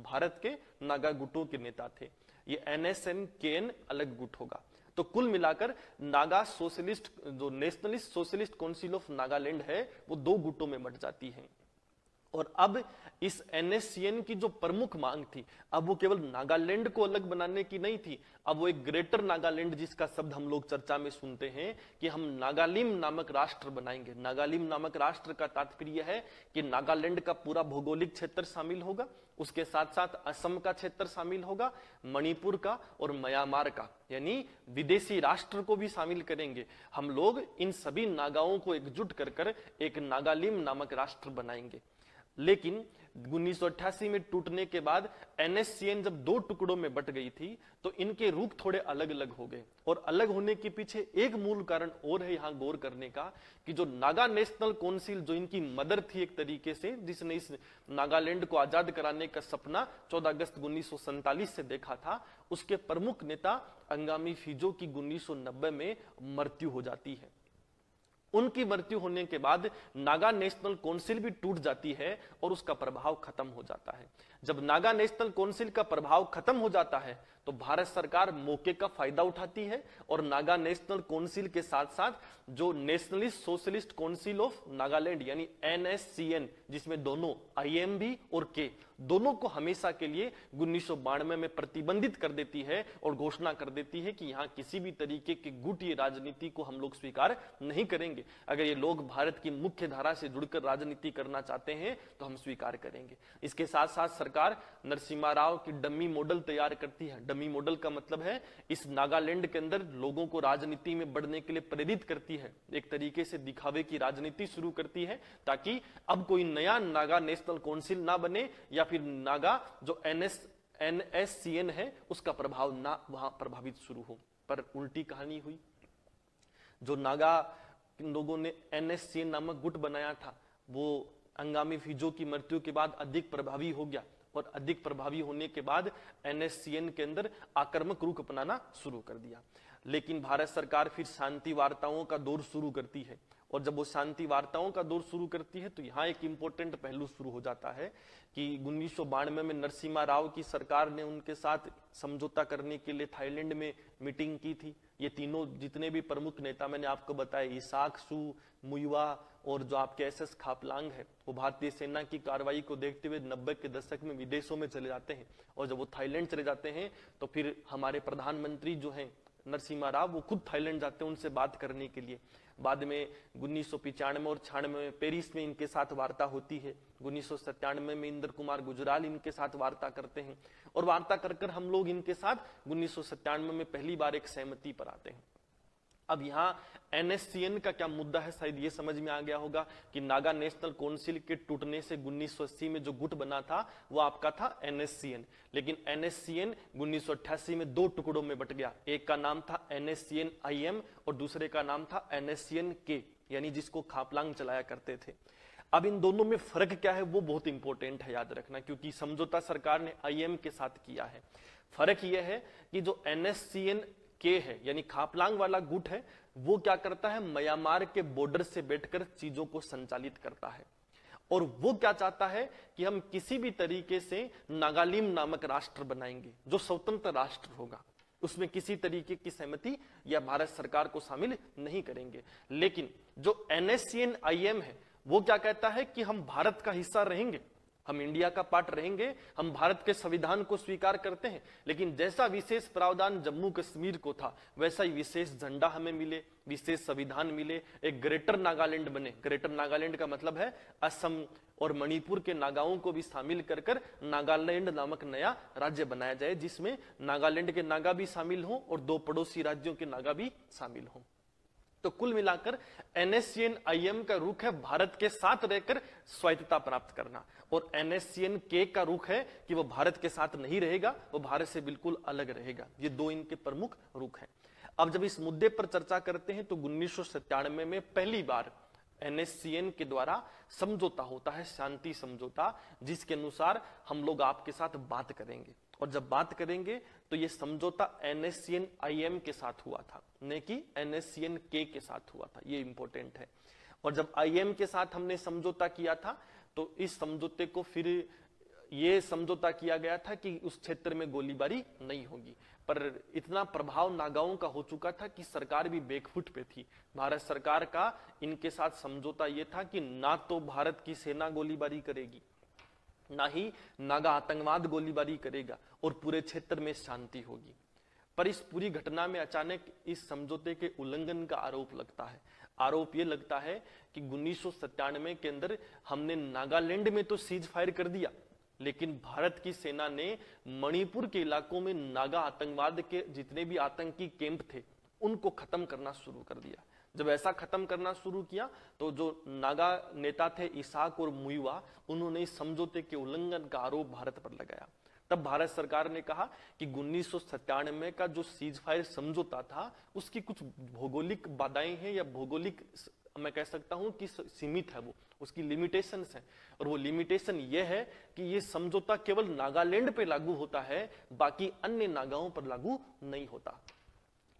भारत के नागा गुटों के नेता थे। ये NSCN-KN अलग गुट होगा। तो कुल मिलाकर नागा सोशलिस्ट जो nationalist socialist council of Nagaland है वो 2 गुटों में बट जाती है। और अब इस NSCN की जो प्रमुख मांग थी, अब वो केवल नागालैंड को अलग बनाने की नहीं थी, अब वो एक ग्रेटर नागालैंड जिसका शब्द हम लोग चर्चा में सुनते हैं कि हम नागालिम नामक राष्ट्र बनाएंगे। नागालिम नामक राष्ट्र का तात्पर्य है कि नागालैंड का पूरा भौगोलिक क्षेत्र शामिल होगा, उसके साथ साथ असम का क्षेत्र शामिल होगा, मणिपुर का और म्यांमार का, यानी विदेशी राष्ट्र को भी शामिल करेंगे। हम लोग इन सभी नागाओं को एकजुट कर एक नागालिम नामक राष्ट्र बनाएंगे। लेकिन 1988 में टूटने के बाद NSCN जब 2 टुकड़ों में बट गई थी तो इनके रुख थोड़े अलग अलग हो गए। और अलग होने के पीछे एक मूल कारण और है यहाँ गौर करने का कि जो नागा नेशनल काउंसिल जो इनकी मदर थी एक तरीके से, जिसने इस नागालैंड को आजाद कराने का सपना 14 अगस्त 1947 से देखा था, उसके प्रमुख नेता अंगामी फिजो की 1990 में मृत्यु हो जाती है। उनकी मृत्यु होने के बाद नागा नेशनल काउंसिल भी टूट जाती है और उसका प्रभाव खत्म हो जाता है। जब नागा नेशनल काउंसिल का प्रभाव खत्म हो जाता है तो भारत सरकार मौके का फायदा उठाती है और नागा नेशनल काउंसिल के साथ साथ जो nationalist socialist council of Nagaland यानी NSCN, जिसमें दोनों IM भी और K दोनों को हमेशा के लिए 1992 में प्रतिबंधित कर देती है और घोषणा कर देती है कि यहाँ किसी भी तरीके की गुटीय राजनीति को हम लोग स्वीकार नहीं करेंगे। अगर ये लोग भारत की मुख्य धारा से जुड़कर राजनीति करना चाहते हैं तो हम स्वीकार करेंगे। इसके साथ साथ सरकार नरसिम्हा राव की डमी मॉडल तैयार करती है। डमी मॉडल का मतलब है इस नागालैंड के अंदर लोगों को राजनीति में बढ़ने के लिए प्रेरित करती है, एक तरीके से दिखावे की राजनीति शुरू करती है ताकि अब कोई नया नागा नेशनल काउंसिल ना बने या फिर नागा जो NSCN है उसका प्रभाव ना वहां प्रभावित शुरू हो। पर उल्टी कहानी हुई। जो नागा लोगों ने NSCN नामक गुट बनाया था वो अंगामी फिजो की मृत्यु के बाद अधिक प्रभावी हो गया और अधिक प्रभावी होने के बाद NSCN के अंदर आक्रामक रुख अपनाना शुरू कर दिया। लेकिन भारत सरकार फिर शांति वार्ताओं का दौर शुरू करती है और जब वो शांति वार्ताओं का दौर शुरू करती है तो यहाँ एक इंपॉर्टेंट पहलू शुरू हो जाता है कि 1992 में नरसिम्हा राव की सरकार ने उनके साथ समझौता करने के लिए थाईलैंड में मीटिंग की थी। ये तीनों जितने भी प्रमुख नेता मैंने आपको बताए, इसाक सू, मुइवा और जो आपके एसएस खापलांग है, वो भारतीय सेना की कार्रवाई को देखते हुए 90 के दशक में विदेशों में चले जाते हैं। और जब वो थाईलैंड चले जाते हैं तो फिर हमारे प्रधानमंत्री जो हैं नरसिम्हा राव, वो खुद थाईलैंड जाते हैं उनसे बात करने के लिए। बाद में 1995 और 96 में पेरिस में इनके साथ वार्ता होती है। 1997 में इंद्र कुमार गुजराल इनके साथ वार्ता करते हैं और वार्ता कर हम लोग इनके साथ 1997 में पहली बार एक सहमति पर आते हैं। अब यहाँ NSCN का क्या मुद्दा है, शायद ये समझ में आ गया होगा कि नागा नेशनल काउंसिल के टूटने से 1980 में जो गुट बना था वो आपका था NSCN। लेकिन NSCN 1988 में दो टुकड़ों में बट गया। एक का नाम था NSCN IM और दूसरे का नाम था NSCN K, यानी जिसको खापलांग चलाया करते थे। अब इन दोनों में फर्क क्या है वो बहुत इंपॉर्टेंट है याद रखना, क्योंकि समझौता सरकार ने IM के साथ किया है। फर्क यह है कि जो NSCN K है यानी खापलांग वाला गुट है, वो क्या करता है, म्यांमार के बॉर्डर से बैठकर चीजों को संचालित करता है। और वो क्या चाहता है कि हम किसी भी तरीके से नागालिम नामक राष्ट्र बनाएंगे जो स्वतंत्र राष्ट्र होगा, उसमें किसी तरीके की सहमति या भारत सरकार को शामिल नहीं करेंगे। लेकिन जो NSCN IM है वो क्या कहता है कि हम भारत का हिस्सा रहेंगे, हम इंडिया का पार्ट रहेंगे, हम भारत के संविधान को स्वीकार करते हैं, लेकिन जैसा विशेष प्रावधान जम्मू कश्मीर को था वैसा ही विशेष झंडा हमें मिले, विशेष संविधान मिले, एक ग्रेटर नागालैंड बने। ग्रेटर नागालैंड का मतलब है असम और मणिपुर के नागाओं को भी शामिल कर नागालैंड नामक नया राज्य बनाया जाए, जिसमें नागालैंड के नागा भी शामिल हों और दो पड़ोसी राज्यों के नागा भी शामिल हों। तो कुल मिलाकर NSCN IM का रुख है भारत के साथ रहकर स्वायत्तता प्राप्त करना, और NSCN K का रुख है कि वो भारत के साथ नहीं रहेगा, वो भारत से बिल्कुल अलग रहेगा। ये दो इनके प्रमुख रुख हैं। अब जब इस मुद्दे पर चर्चा करते हैं तो 1997 में पहली बार NSCN के द्वारा समझौता होता है, शांति समझौता, जिसके अनुसार हम लोग आपके साथ बात करेंगे। और जब बात करेंगे तो ये समझौता NSCN IM के साथ हुआ था, न कि NSCN K के साथ हुआ था। ये इंपॉर्टेंट है। और जब IM के साथ हमने समझौता किया था तो इस समझौते को फिर ये समझौता किया गया था कि उस क्षेत्र में गोलीबारी नहीं होगी, पर इतना प्रभाव नागाओं का हो चुका था कि सरकार भी बैकफुट पे थी। भारत सरकार का इनके साथ समझौता ये था कि ना तो भारत की सेना गोलीबारी करेगी, ना ही नागा आतंकवाद गोलीबारी करेगा, और पूरे क्षेत्र में शांति होगी। पर इस पूरी घटना में अचानक इस समझौते के उल्लंघन का आरोप लगता है। आरोप ये लगता है कि 1997 के अंदर हमने नागालैंड में तो सीज फायर कर दिया, लेकिन भारत की सेना ने मणिपुर के इलाकों में नागा आतंकवाद के जितने भी आतंकी कैंप थे उनको खत्म करना शुरू कर दिया। जब ऐसा खत्म करना शुरू किया तो जो नागा नेता थे इसाक और मुइवा, उन्होंने इस समझौते के उल्लंघन का आरोप भारत पर लगाया। तब भारत सरकार ने कहा कि 1997 का जो सीज फायर समझौता था उसकी कुछ भौगोलिक बाधाएं हैं, या भौगोलिक मैं कह सकता हूं कि सीमित है, वो उसकी लिमिटेशंस हैं। और वो लिमिटेशन ये है कि ये समझौता केवल नागालैंड पे लागू होता है, बाकी अन्य नागाओं पर लागू नहीं होता।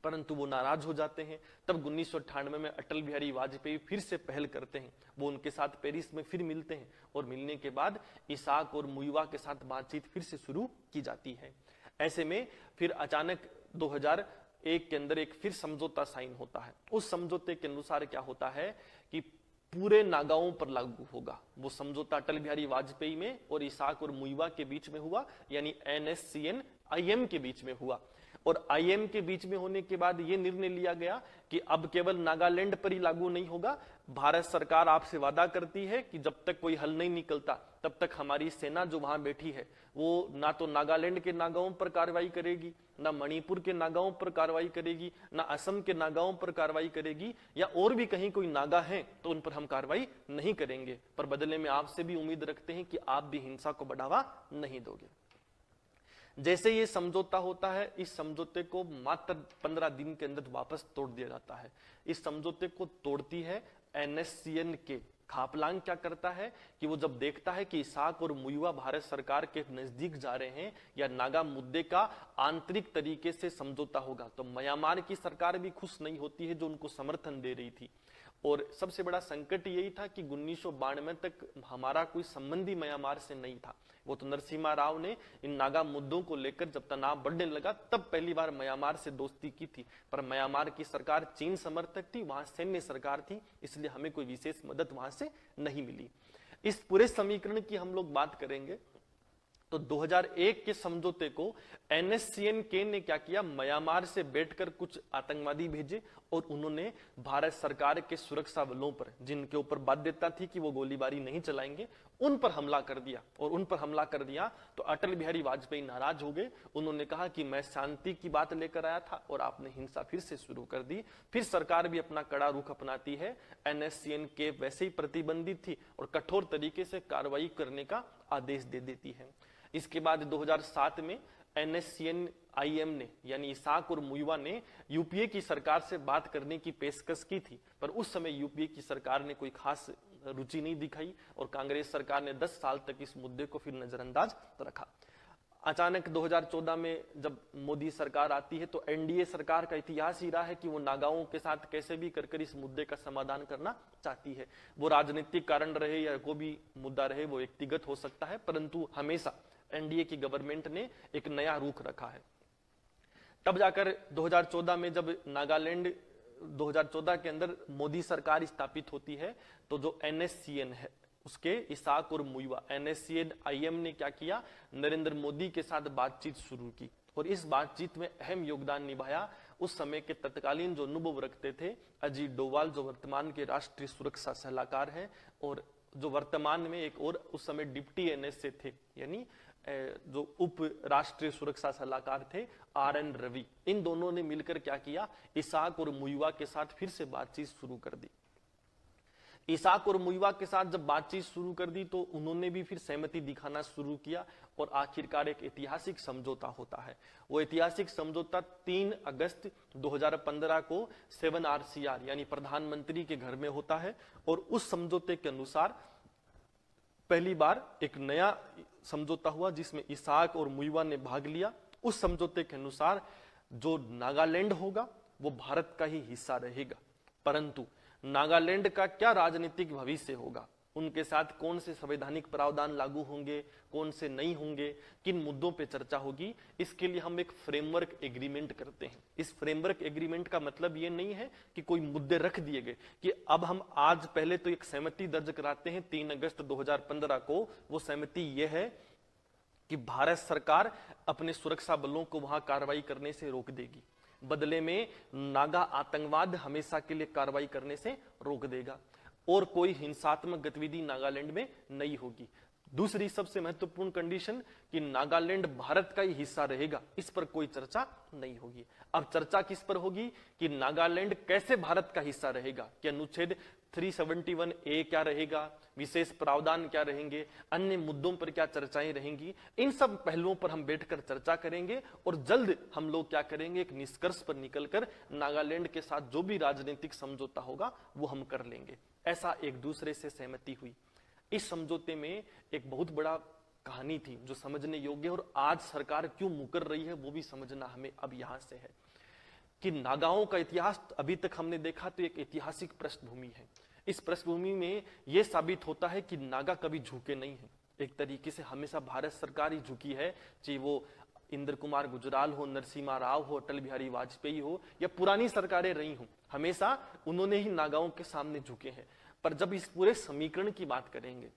परंतु वो नाराज हो जाते हैं। तब 1998 में अटल बिहारी वाजपेयी फिर से पहल करते हैं, वो उनके साथ पेरिस में फिर मिलते हैं, और मिलने के बाद इसाक और मुइवा के साथ बातचीत फिर से शुरू की जाती है। ऐसे में फिर अचानक 2001 के अंदर एक फिर समझौता साइन होता है। उस समझौते के अनुसार क्या होता है कि पूरे नागाओं पर लागू होगा। वो समझौता अटल बिहारी वाजपेयी में और इसाक और मुइवा के बीच में हुआ, यानी NSCN IM के बीच में हुआ। और IM के बीच में होने के बाद यह निर्णय लिया गया कि अब केवल नागालैंड पर ही लागू नहीं होगा। भारत सरकार आपसे वादा करती है कि जब तक कोई हल नहीं निकलता तब तक हमारी सेना जो वहां बैठी है वो ना तो नागालैंड के नागाओं पर कार्रवाई करेगी, ना मणिपुर के नागाओं पर कार्रवाई करेगी, ना असम के नागाओं पर कार्रवाई करेगी, या और भी कहीं कोई नागा है तो उन पर हम कार्रवाई नहीं करेंगे। पर बदले में आपसे भी उम्मीद रखते हैं कि आप भी हिंसा को बढ़ावा नहीं दोगे। जैसे ये समझौता होता है, इस समझौते को मात्र 15 दिन के अंदर वापस तोड़ दिया जाता है। इस समझौते को तोड़ती है NSCN के। खापलांग क्या करता है कि वो जब देखता है कि इसाक और मुइवा भारत सरकार के नजदीक जा रहे हैं या नागा मुद्दे का आंतरिक तरीके से समझौता होगा, तो म्यांमार की सरकार भी खुश नहीं होती है जो उनको समर्थन दे रही थी। और सबसे बड़ा संकट यही था कि 1992 तक हमारा कोई संबंधी म्यांमार से नहीं था। वो तो नरसिम्हा राव ने इन नागा मुद्दों को लेकर जब तनाव बढ़ने लगा तब पहली बार म्यांमार से दोस्ती की थी, पर म्यांमार की सरकार चीन समर्थक थी, वहां सैन्य सरकार थी, इसलिए हमें कोई विशेष मदद वहां से नहीं मिली। इस पूरे समीकरण की हम लोग बात करेंगे तो 2001 के समझौते को NSCN-K ने क्या किया, म्यांमार से बैठकर कुछ आतंकवादी भेजे और उन्होंने भारत सरकार के सुरक्षा बलों पर, जिनके ऊपर बाध्यता थी कि वो गोलीबारी नहीं चलाएंगे, उन पर हमला कर दिया। और उन पर हमला कर दिया तो अटल बिहारी वाजपेयी नाराज हो गए। उन्होंने कहा कि मैं शांति की बात लेकर आया था और आपने हिंसा फिर से शुरू कर दी। फिर सरकार भी अपना कड़ा रुख अपनाती है। NSCN-K वैसे ही प्रतिबंधित थी और कठोर तरीके से कार्रवाई करने का आदेश दे देती है। इसके बाद 2007 में NSCN-IM ने यानी इसाक और मुइवा ने यूपीए की सरकार से बात करने की पेशकश की थी, पर उस समय यूपीए की सरकार ने कोई खास रुचि नहीं दिखाई और कांग्रेस सरकार ने 10 साल तक इस मुद्दे को फिर नजरअंदाज रखा। अचानक 2014 में जब मोदी सरकार आती है तो एनडीए सरकार का इतिहास ही रहा है कि वो नागाओं के साथ कैसे भी कर इस मुद्दे का समाधान करना चाहती है। वो राजनीतिक कारण रहे या कोई भी मुद्दा रहे, वो व्यक्तिगत हो सकता है, परंतु हमेशा एनडीए की गवर्नमेंट ने एक नया रुख रखा है। तब जाकर 2014 में जब नागालैंड 2014 के अंदर मोदी सरकार स्थापित होती है तो जो NSCN है उसके इसाक और मुइवा NSCN-IM ने क्या किया, नरेंद्र मोदी के साथ बातचीत शुरू की और इस बातचीत में अहम योगदान निभाया उस समय के तत्कालीन जो अनुभव रखते थे अजीत डोवाल, जो वर्तमान के राष्ट्रीय सुरक्षा सलाहकार हैं, और जो वर्तमान में एक और उस समय डिप्टी NSA थे, यानी जो उप राष्ट्रीय सुरक्षा सलाहकार थे RN रवि। इन दोनों ने मिलकर क्या किया, इसाक और मुइवा के साथ फिर से बातचीत शुरू कर दी। इसाक और मुइवा के साथ जब बातचीत शुरू कर दी तो उन्होंने भी फिर सहमति दिखाना शुरू किया और आखिरकार एक ऐतिहासिक समझौता होता है। वो ऐतिहासिक समझौता 3 अगस्त 2015 को 7RCR यानी प्रधानमंत्री के घर में होता है और उस समझौते के अनुसार पहली बार एक नया समझौता हुआ जिसमें इसाक और मुइवा ने भाग लिया। उस समझौते के अनुसार जो नागालैंड होगा वो भारत का ही हिस्सा रहेगा, परंतु नागालैंड का क्या राजनीतिक भविष्य होगा, उनके साथ कौन से संवैधानिक प्रावधान लागू होंगे, कौन से नहीं होंगे, किन मुद्दों पे चर्चा होगी, इसके लिए हम एक फ्रेमवर्क एग्रीमेंट करते हैं। इस फ्रेमवर्क एग्रीमेंट का मतलब ये नहीं है कि कोई मुद्दे रख दिए गए कि अब हम आज पहले तो एक सहमति दर्ज कराते हैं 3 अगस्त 2015 को। वो सहमति ये है कि भारत सरकार अपने सुरक्षा बलों को वहां कार्रवाई करने से रोक देगी, बदले में नागा आतंकवाद हमेशा के लिए कार्रवाई करने से रोक देगा और कोई हिंसात्मक गतिविधि नागालैंड में नहीं होगी। दूसरी सबसे महत्वपूर्ण कंडीशन कि नागालैंड भारत का ही हिस्सा रहेगा, इस पर कोई चर्चा नहीं होगी। अब चर्चा किस पर होगी कि नागालैंड कैसे भारत का हिस्सा रहेगा, कि अनुच्छेद 371A क्या रहेगा, विशेष प्रावधान क्या रहेंगे, अन्य मुद्दों पर क्या चर्चाएं रहेंगी, इन सब पहलुओं पर हम बैठकर चर्चा करेंगे और जल्द हम लोग क्या करेंगे, एक निष्कर्ष पर निकलकर नागालैंड के साथ जो भी राजनीतिक समझौता होगा वो हम कर लेंगे। ऐसा एक दूसरे से सहमति हुई। इस समझौते में एक बहुत बड़ा कहानी थी जो समझने योग्य है और आज सरकार क्यों मुकर रही है वो भी समझना हमें अब यहां से है कि नागाओं का इतिहास अभी तक हमने देखा तो एक ऐतिहासिक पृष्ठभूमि है। इस पृष्ठभूमि में यह साबित होता है कि नागा कभी झुके नहीं है। एक तरीके से हमेशा भारत सरकार ही झुकी है, चाहे वो इंद्र कुमार गुजराल हो, नरसिम्हा राव हो, अटल बिहारी वाजपेयी हो या पुरानी सरकारें रही हों, हमेशा उन्होंने ही नागाओं के सामने झुके हैं। पर जब इस पूरे समीकरण की बात करेंगे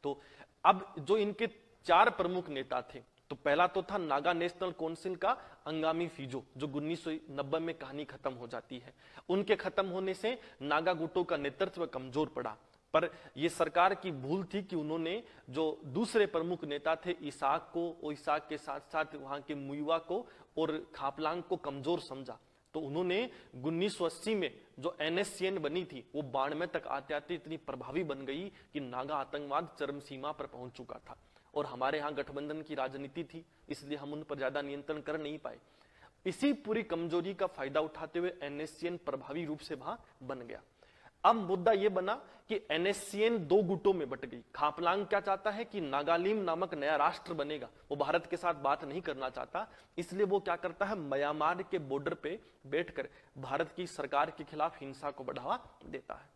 तो अब जो इनके 4 प्रमुख नेता थे, तो पहला तो था नागा नेशनल काउंसिल का अंगामी फिजो, जो 1990 में कहानी खत्म हो जाती है। उनके खत्म होने से नागा गुटों का नेतृत्व कमजोर पड़ा, पर यह सरकार की भूल थी कि उन्होंने जो दूसरे प्रमुख नेता थे इसाक को और इसाक के साथ साथ वहां के मुइवा को और खापलांग को कमजोर समझा। तो उन्होंने 1980 में जो NSCN बनी थी वो 92 तक आते आते इतनी प्रभावी बन गई कि नागा आतंकवाद चरम सीमा पर पहुंच चुका था और हमारे यहाँ गठबंधन की राजनीति थी, इसलिए हम उन पर ज्यादा नियंत्रण कर नहीं पाए। इसी पूरी कमजोरी का फायदा उठाते हुए NSCN प्रभावी रूप से वहां बन गया। अब मुद्दा यह बना कि NSCN दो गुटों में बट गई। खापलांग क्या चाहता है कि नागालिम नामक नया राष्ट्र बनेगा, वो भारत के साथ बात नहीं करना चाहता, इसलिए वो क्या करता है, म्यांमार के बॉर्डर पे बैठकर भारत की सरकार के खिलाफ हिंसा को बढ़ावा देता है।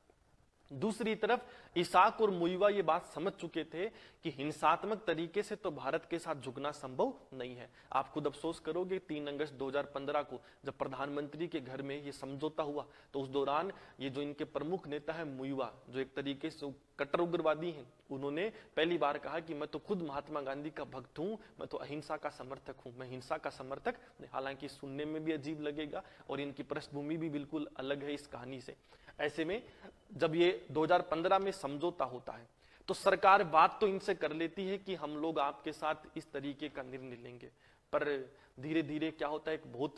दूसरी तरफ इसाक और मुइवा ये बात समझ चुके थे कि हिंसात्मक तरीके से तो भारत के साथ झुकना संभव नहीं है। आप खुद अफसोस करोगे 3 अगस्त 2015 को जब प्रधानमंत्री के घर में ये समझौता हुआ, तो उस दौरान ये जो इनके प्रमुख नेता है मुइवा, जो एक तरीके से कट्टर उग्रवादी हैं, उन्होंने पहली बार कहा कि मैं तो खुद महात्मा गांधी का भक्त हूं, मैं तो अहिंसा का समर्थक हूं, मैं हिंसा का समर्थक नहीं। हालांकि सुनने में भी अजीब लगेगा और इनकी पृष्ठभूमि भी बिल्कुल अलग है इस कहानी से। ऐसे में जब ये 2015 में समझौता होता है तो सरकार बात तो इनसे कर लेती है कि हम लोग आपके साथ इस तरीके का निर्णय लेंगे, पर धीरे धीरे क्या होता है, एक बहुत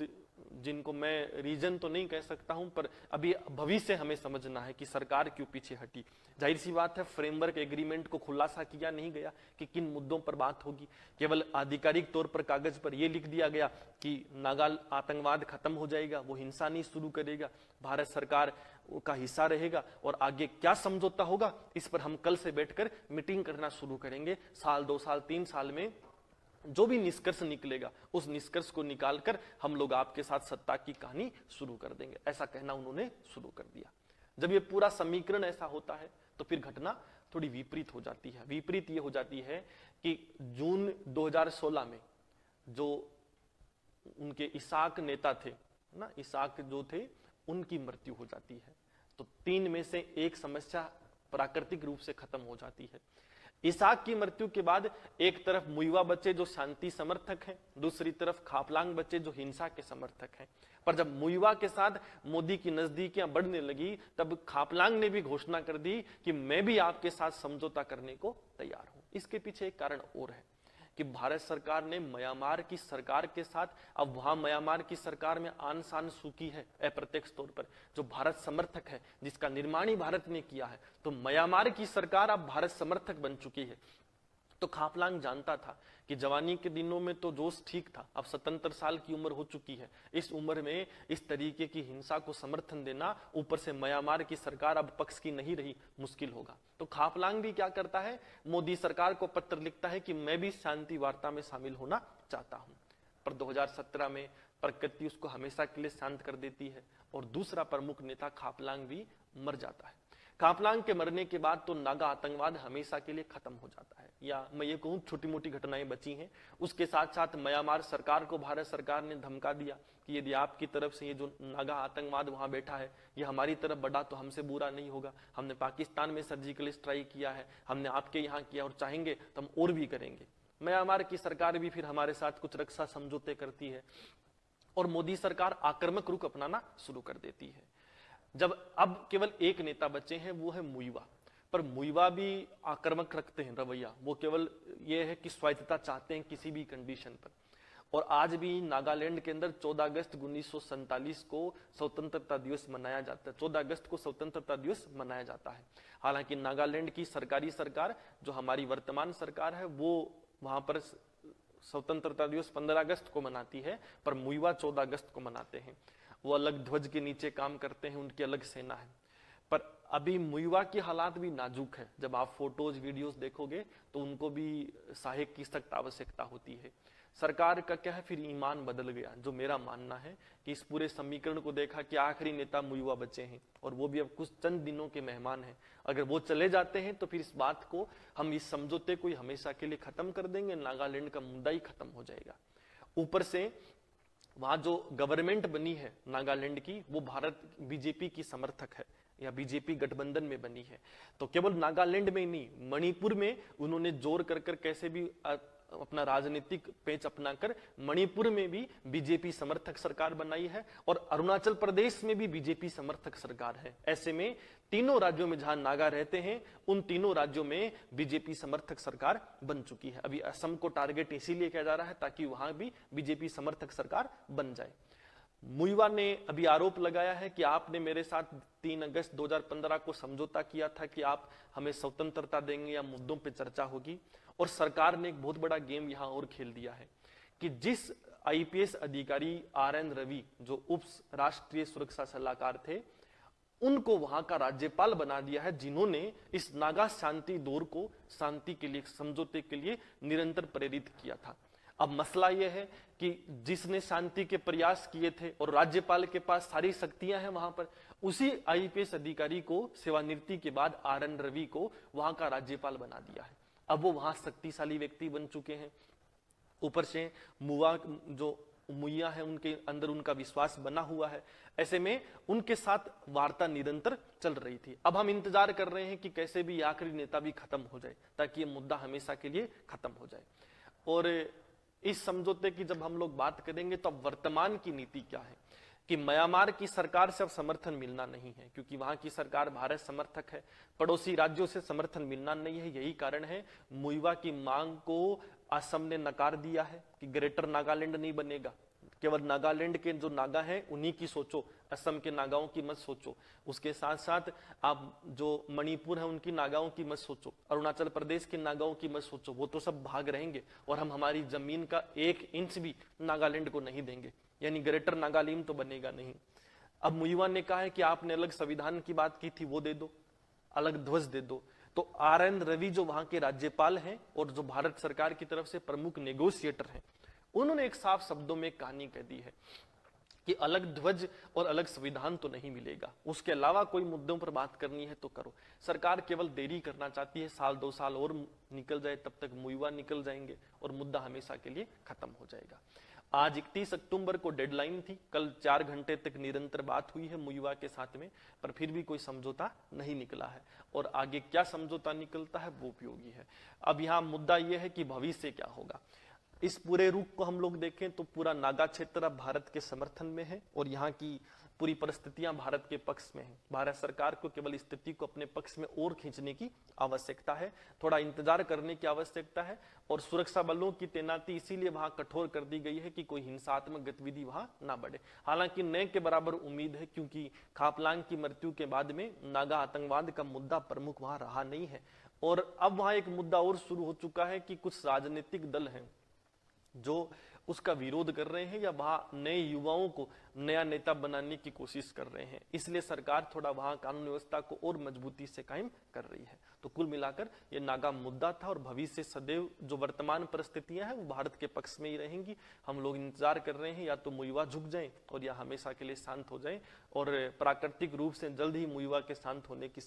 जिनको मैं रीजन तो नहीं कह सकता हूं, पर अभी भविष्य हमें समझना है कि सरकार क्यों पीछे हटी। जाहिर सी बात है, फ्रेमवर्क एग्रीमेंट को खुलासा किया नहीं गया कि किन मुद्दों पर बात होगी। केवल आधिकारिक तौर पर कागज पर यह लिख दिया गया कि नागाल आतंकवाद खत्म हो जाएगा, वो हिंसा नहीं शुरू करेगा, भारत सरकार का हिस्सा रहेगा, और आगे क्या समझौता होगा इस पर हम कल से बैठकर मीटिंग करना शुरू करेंगे। साल 2 साल 3 साल में जो भी निष्कर्ष निकलेगा उस निष्कर्ष को निकालकर हम लोग आपके साथ सत्ता की कहानी शुरू कर देंगे, ऐसा कहना उन्होंने शुरू कर दिया। जब ये पूरा समीकरण ऐसा होता है तो फिर घटना थोड़ी विपरीत हो जाती है। विपरीत ये हो जाती है कि जून 2016 में जो उनके इसाक नेता थे ना, इसाक जो थे, उनकी मृत्यु हो जाती है। तो 3 में से 1 समस्या प्राकृतिक रूप से खत्म हो जाती है। इसाक की मृत्यु के बाद एक तरफ मुइवा बच्चे जो शांति समर्थक हैं, दूसरी तरफ खापलांग बच्चे जो हिंसा के समर्थक हैं। पर जब मुइवा के साथ मोदी की नजदीकियां बढ़ने लगी तब खापलांग ने भी घोषणा कर दी कि मैं भी आपके साथ समझौता करने को तैयार हूं। इसके पीछे एक कारण और है कि भारत सरकार ने म्यांमार की सरकार के साथ, अब वहां म्यांमार की सरकार में आन शान सू की है अप्रत्यक्ष तौर पर, जो भारत समर्थक है, जिसका निर्माण ही भारत ने किया है, तो म्यांमार की सरकार अब भारत समर्थक बन चुकी है। तो खापलांग जानता था कि जवानी के दिनों में तो जोश ठीक था, अब 77 साल की उम्र हो चुकी है, इस उम्र में इस तरीके की हिंसा को समर्थन देना, ऊपर से म्यांमार की सरकार अब पक्ष की नहीं रही, मुश्किल होगा। तो खापलांग भी क्या करता है, मोदी सरकार को पत्र लिखता है कि मैं भी शांति वार्ता में शामिल होना चाहता हूं। पर 2017 में प्रकृति उसको हमेशा के लिए शांत कर देती है और दूसरा प्रमुख नेता खापलांग भी मर जाता है। खापलांग के मरने के बाद तो नागा आतंकवाद हमेशा के लिए खत्म हो जाता है, या मैं ये कहूं छोटी मोटी घटनाएं बची हैं। उसके साथ साथ म्यांमार सरकार को भारत सरकार ने धमका दिया कि यदि आपकी तरफ से ये जो नागा आतंकवाद वहां बैठा है ये हमारी तरफ बढ़ा तो हमसे बुरा नहीं होगा। हमने पाकिस्तान में सर्जिकल स्ट्राइक किया है, हमने आपके यहाँ किया और चाहेंगे तो हम और भी करेंगे। म्यांमार की सरकार भी फिर हमारे साथ कुछ रक्षा समझौते करती है और मोदी सरकार आक्रामक रुख अपनाना शुरू कर देती है। जब अब केवल एक नेता बचे हैं वो है मुइवा, पर मुइवा भी आक्रामक रखते हैं रवैया, वो केवल ये है कि स्वायत्तता चाहते हैं किसी भी कंडीशन पर। और आज भी नागालैंड के अंदर 14 अगस्त 1947 को स्वतंत्रता दिवस मनाया जाता है, 14 अगस्त को स्वतंत्रता दिवस मनाया जाता है। हालांकि नागालैंड की सरकारी सरकार जो हमारी वर्तमान सरकार है वो वहां पर स्वतंत्रता दिवस 15 अगस्त को मनाती है, पर मुइवा 14 अगस्त को मनाते हैं। वो अलग ध्वज के नीचे काम करते हैं, उनकी अलग सेना है। पर अभी मुइवा की हालात भी नाजुक है। जब आप फोटोज वीडियोस देखोगे तो उनको भी सहायक की सख्त आवश्यकता होती है। सरकार का क्या है, फिर ईमान बदल गया। जो मेरा मानना है कि इस पूरे समीकरण को देखा कि आखिरी नेता मुइवा बचे हैं और वो भी अब कुछ चंद दिनों के मेहमान हैं। अगर वो चले जाते हैं तो फिर इस बात को, हम इस समझौते को हमेशा के लिए खत्म कर देंगे, नागालैंड का मुद्दा ही खत्म हो जाएगा। ऊपर से वहां जो गवर्नमेंट बनी है नागालैंड की वो भारत बीजेपी की समर्थक है या बीजेपी गठबंधन में बनी है। तो केवल नागालैंड में ही नहीं, मणिपुर में उन्होंने जोर कर कैसे भी अपना राजनीतिक पेच अपनाकर मणिपुर में भी बीजेपी समर्थक सरकार बनाई है और अरुणाचल प्रदेश में भी बीजेपी समर्थक सरकार है। ऐसे में तीनों राज्यों में जहां नागा रहते हैं उन तीनों राज्यों में बीजेपी समर्थक सरकार बन चुकी है। अभी असम को टारगेट इसीलिए किया जा रहा है ताकि वहां भी बीजेपी समर्थक सरकार बन जाए। मुइवा ने अभी आरोप लगाया है कि आपने मेरे साथ 3 अगस्त 2015 को समझौता किया था कि आप हमें स्वतंत्रता देंगे या मुद्दों पे चर्चा होगी, और सरकार ने एक बहुत बड़ा गेम यहां और खेल दिया है कि जिस आईपीएस अधिकारी RN रवि जो उप राष्ट्रीय सुरक्षा सलाहकार थे, उनको वहां का राज्यपाल बना दिया है, जिन्होंने इस नागा शांति दौर को शांति के लिए, समझौते के लिए निरंतर प्रेरित किया था। अब मसला यह है कि जिसने शांति के प्रयास किए थे और राज्यपाल के पास सारी शक्तियां हैं वहां पर, उसी आईपीएस अधिकारी को सेवानिवृत्ति के बाद RN रवि को वहां का राज्यपाल बना दिया है। अब वो वहां शक्तिशाली व्यक्ति बन चुके हैं, ऊपर से मुइया है उनके अंदर, उनका विश्वास बना हुआ है। ऐसे में उनके साथ वार्ता निरंतर चल रही थी। अब हम इंतजार कर रहे हैं कि कैसे भी आखिरी नेता भी खत्म हो जाए, ताकि ये मुद्दा हमेशा के लिए खत्म हो जाए। और इस समझौते की जब हम लोग बात करेंगे तो अब वर्तमान की नीति क्या है कि म्यांमार की सरकार से अब समर्थन मिलना नहीं है, क्योंकि वहां की सरकार भारत समर्थक है, पड़ोसी राज्यों से समर्थन मिलना नहीं है। यही कारण है मुइवा की मांग को असम ने नकार दिया है कि ग्रेटर नागालैंड नहीं बनेगा, केवल नागालैंड के जो नागा हैं उन्हीं की सोचो, असम के नागाओं की मत सोचो। उसके साथ साथ आप जो मणिपुर है उनकी नागाओं की मत सोचो, अरुणाचल प्रदेश के नागाओं की मत सोचो, वो तो सब भाग रहेंगे और हम हमारी जमीन का 1 इंच भी नागालैंड को नहीं देंगे, यानी ग्रेटर नागालैंड तो बनेगा नहीं। अब मुइवा ने कहा है कि आपने अलग संविधान की बात की थी, वो दे दो, अलग ध्वज दे दो। तो RN रवि जो वहां के राज्यपाल हैं और जो भारत सरकार की तरफ से प्रमुख नेगोशिएटर हैं, उन्होंने एक साफ शब्दों में कहानी कह दी है कि अलग ध्वज और अलग संविधान तो नहीं मिलेगा, उसके अलावा कोई मुद्दों पर बात करनी है तो करो। सरकार केवल देरी करना चाहती है, 1-2 साल और निकल जाए, तब तक मुइवा निकल जाएंगे और मुद्दा हमेशा के लिए खत्म हो जाएगा। आज 31 अक्टूबर को डेडलाइन थी, कल 4 घंटे तक निरंतर बात हुई है मुइवा के साथ में, पर फिर भी कोई समझौता नहीं निकला है और आगे क्या समझौता निकलता है वो उपयोगी है। अब यहाँ मुद्दा यह है कि भविष्य क्या होगा। इस पूरे रूप को हम लोग देखें तो पूरा नागा क्षेत्र अब भारत के समर्थन में है और यहाँ की पूरी परिस्थितियां भारत के पक्ष में है। भारत सरकार को केवल स्थिति को अपने पक्ष में और खींचने की आवश्यकता है, थोड़ा इंतजार करने की आवश्यकता है और सुरक्षा बलों की तैनाती इसीलिए वहां कठोर कर दी गई है कि कोई हिंसात्मक गतिविधि वहां ना बढ़े। हालांकि नए के बराबर उम्मीद है, क्योंकि खापलांग की मृत्यु के बाद में नागा आतंकवाद का मुद्दा प्रमुख वहां रहा नहीं है और अब वहां एक मुद्दा और शुरू हो चुका है कि कुछ राजनीतिक दल हैं जो उसका विरोध कर रहे हैं या वहां नए युवाओं को नया नेता बनाने की कोशिश कर रहे हैं। इसलिए सरकार थोड़ा वहां कानून व्यवस्था को और मजबूती से कायम कर रही है। तो कुल मिलाकर ये नागा मुद्दा था और भविष्य सदैव जो वर्तमान परिस्थितियां हैं वो भारत के पक्ष में ही रहेंगी। हम लोग इंतजार कर रहे हैं या तो मुइवा झुक जाए और या हमेशा के लिए शांत हो जाए और प्राकृतिक रूप से जल्द ही मुइवा के शांत होने की